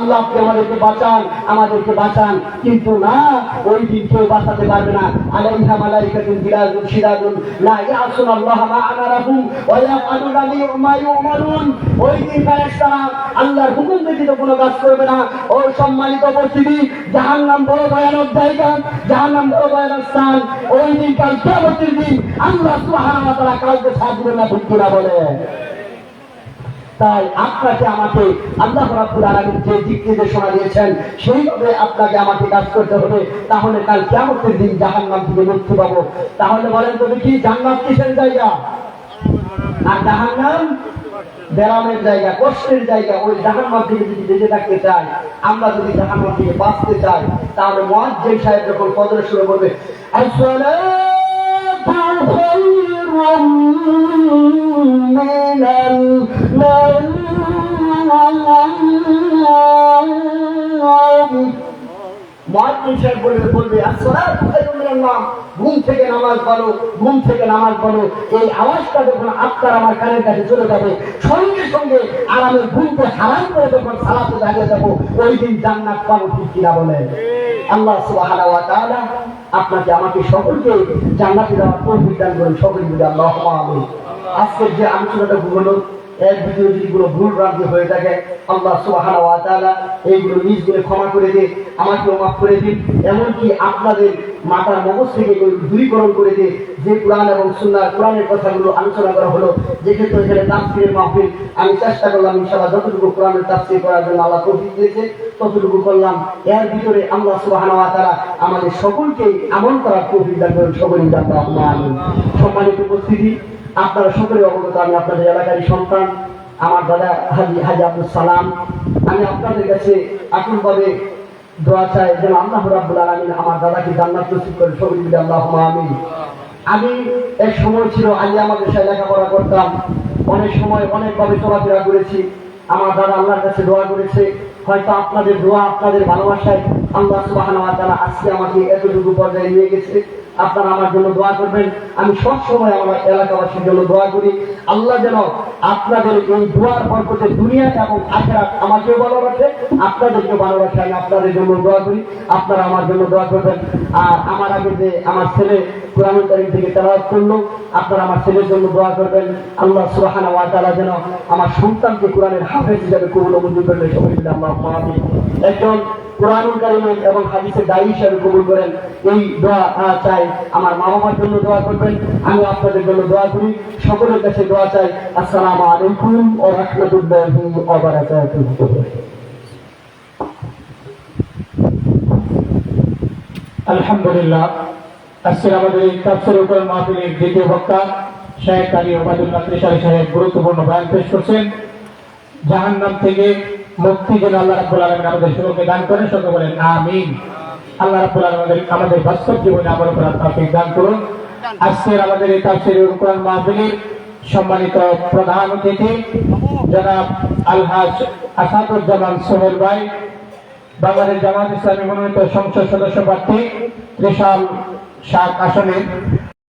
আল্লাহ আপনি আমাদেরকে বাঁচান, আমাদেরকে বাঁচান। কিন্তু না, ওই দিন কেউ বাঁচাতে পারবে না। আলাইহা মালাইকাতুন গিলাদুন শিদাদুন লা ইয়াসুনাল্লাহ মা আমারাহুম ওয়া ইয়াফআলুনা মা ইউমারুন। ওই দিন ফেরেশতারা আল্লাহর হুকুম ব্যতীত কোনো কাজ করবে না। ও সম্মানিত উপস্থিতি, জাহান্নাম বড় ভয়ানক জায়গা, জাহান্নাম বড় ভয়ানক স্থান। ওই দিন কাল কিয়ামতের দিন আল্লাহ সুবহানাহু ওয়া তাআলা কাউকে ছাড় দিবেন না। ঠিক কিনা বলেন? তাই আপনাকে আমাকে আল্লাহ রাব্বুল আলামিন যে দিক নির্দেশনা দিয়েছেন সেইভাবে আপনাকে আমাকে কাজ করতে হবে। তাহলে কাল কিয়ামতের দিন জাহান্নাম থেকে মুক্তি পাবো। তাহলে বলেন তো দেখি, জান্নাত কিসের জায়গা আর জাহান্নাম ব্যারামের জায়গা, কষ্টের জায়গা। ওই জাহান্নাম থেকে যদি বেঁচে থাকতে চাই, আমরা যদি জাহান্নাম থেকে বাঁচতে চাই, তাহলে মুয়াজ্জিন সাহেব যখন ফজর শুরু করবে, আসসালাতু খায়রুম মিনাল নাওম, মুয়াজ্জিন সাহেব বলবে আসসালাতু খায়রুম মিনান নাওম, ঘুম থেকে নামাজ পড়ো, ঘুম থেকে নামাজ পড়ো। এই আওয়াজটা যখন আপনার আমার কানের কাছে চলে যাবে, সঙ্গে সঙ্গে আরামের ঘুমকে হারাম করে যখন সালাতে দাঁড়িয়ে যাবো, ওই দিন জান্নাত পাবো। ঠিক কিনা বলেন? আল্লাহ সুবহানাহু ওয়া তাআলা আপনাকে আমাকে সকলকে জান্নাতে যাওয়ার তৌফিক দান করেন। সকলে বলি আল্লাহুম্মা আমিন। আজকের যে আলোচনাটা হলো, এর ভিতরে যদি কোনো ভুল ভ্রান্তি হয়ে থাকে, আল্লাহ সুবহানাহু ওয়া তাআলা এইগুলো নিজ গুণে ক্ষমা করে দিন, আমাকেও মাফ করে দিন। এমনকি আপনাদের মাথার মগজ থেকে দূরীকরণ করে দিয়ে যে কোরআন এবং সুন্নাহ, কোরআনের কথাগুলো আলোচনা করা হলো, যেক্ষেত্রে এখানে তাফসীরের মাহফিল, আমি চেষ্টা করলাম ইনশাআল্লাহ যতটুকু কোরআনের তাফসীর করার জন্য আল্লাহ তৌফিক দিয়েছে ততটুকু করলাম। এর ভিতরে আল্লাহ সুবহানাহু ওয়া তাআলা আমাদের সকলকে আমল করার তৌফিক দান করেন। সকলেই আল্লাহুম্মা আমিন। সম্মানিত উপস্থিতি, আপনারা সকলে অবগত, আমি আপনাদের এলাকারই সন্তান, আমার দাদা হাজি আব্দুল সালাম। আমি আপনাদের কাছে আকুলভাবে দোয়া চাই যেন আল্লাহ রাব্বুল আলামিন আমার দাদাকে জান্নাত নসিব করে। সকলে বলি আল্লাহুম্মা আমিন। আমি এক সময় ছিল আলিয়া মাদ্রাসায় লেখাপড়া করতাম, অনেক সময় অনেকভাবে চলাফেরা করেছি। আমার দাদা আল্লাহর কাছে দোয়া করেছে, হয়তো আপনাদের দোয়া, আপনাদের ভালোবাসায় আল্লাহ সুবহানাহু ওয়া তাআলা আজকে আমাকে এতটুকু পর্যায়ে নিয়ে গেছে। আপনারা আমার জন্য দোয়া করবেন। আমি সব সময় আমার এলাকাবাসীর জন্য দোয়া করি, আল্লাহ যেন আপনাদের এই দোয়ার বরকতে দুনিয়া এবং আখিরাত আমাকেও ভালো রাখে, আপনাদেরকেও ভালো রাখে। আমি আপনাদের জন্য দোয়া করি, আপনারা আমার জন্য দোয়া করবেন। আর আমার আগে যে আমার ছেলে কুরআনুল কারীম থেকে তেলাওয়াত করলো, আপনারা আমার ছেলের জন্য দোয়া করবেন। আল্লাহ সুবহানাহু ওয়া তাআলা যেন আমার সন্তানকে কোরআনের হাফেজ হিসেবে কবুল ও মঞ্জুর করবে। সকলে বলি আল্লাহুম্মা আমিন। একজন কুরআনুল কারীম এবং হাদিসের দায়ী হিসেবে কবুল করেন, এই দোয়া চাই। আমার মা বাবার জন্য দোয়া করবেন, আমি আপনাদের জন্য দোয়া করি। সকলের কাছে দোয়া চাই। আসসালামু আলাইকুম ওয়া রাহমাতুল্লাহি ওয়া বারাকাতুহু। আলহামদুলিল্লাহ। আজকে আমাদের এই তাফসীরুল কোরআন মাহফিলের দ্বিতীয় বক্তা শেখ আলী ওবায়দুল্লাহ ত্রিশালী সাহেব গুরুত্বপূর্ণ বয়ান পেশ করছেন। জাহান্নাম থেকে মুক্তি যেন আল্লাহ রাব্বুল আলামিন আমাদের সকলকে দান করেন। সকলে বলেন আমিন। আল্লাহ রাব্বুল আলামিন আমাদের বাস্তব জীবনে আমল করার তৌফিক দান করুন। আজকের আমাদের এই তাফসীরুল কোরআন মাহফিলের সম্মানিত প্রধান অতিথি জনাব আলহাজ আসাদুজ্জামান সোহেল ভাই, বাংলাদেশ জামাত ইসলামী মনোনীত সংসদ সদস্য প্রার্থী ত্রিশাল ৭ আসনে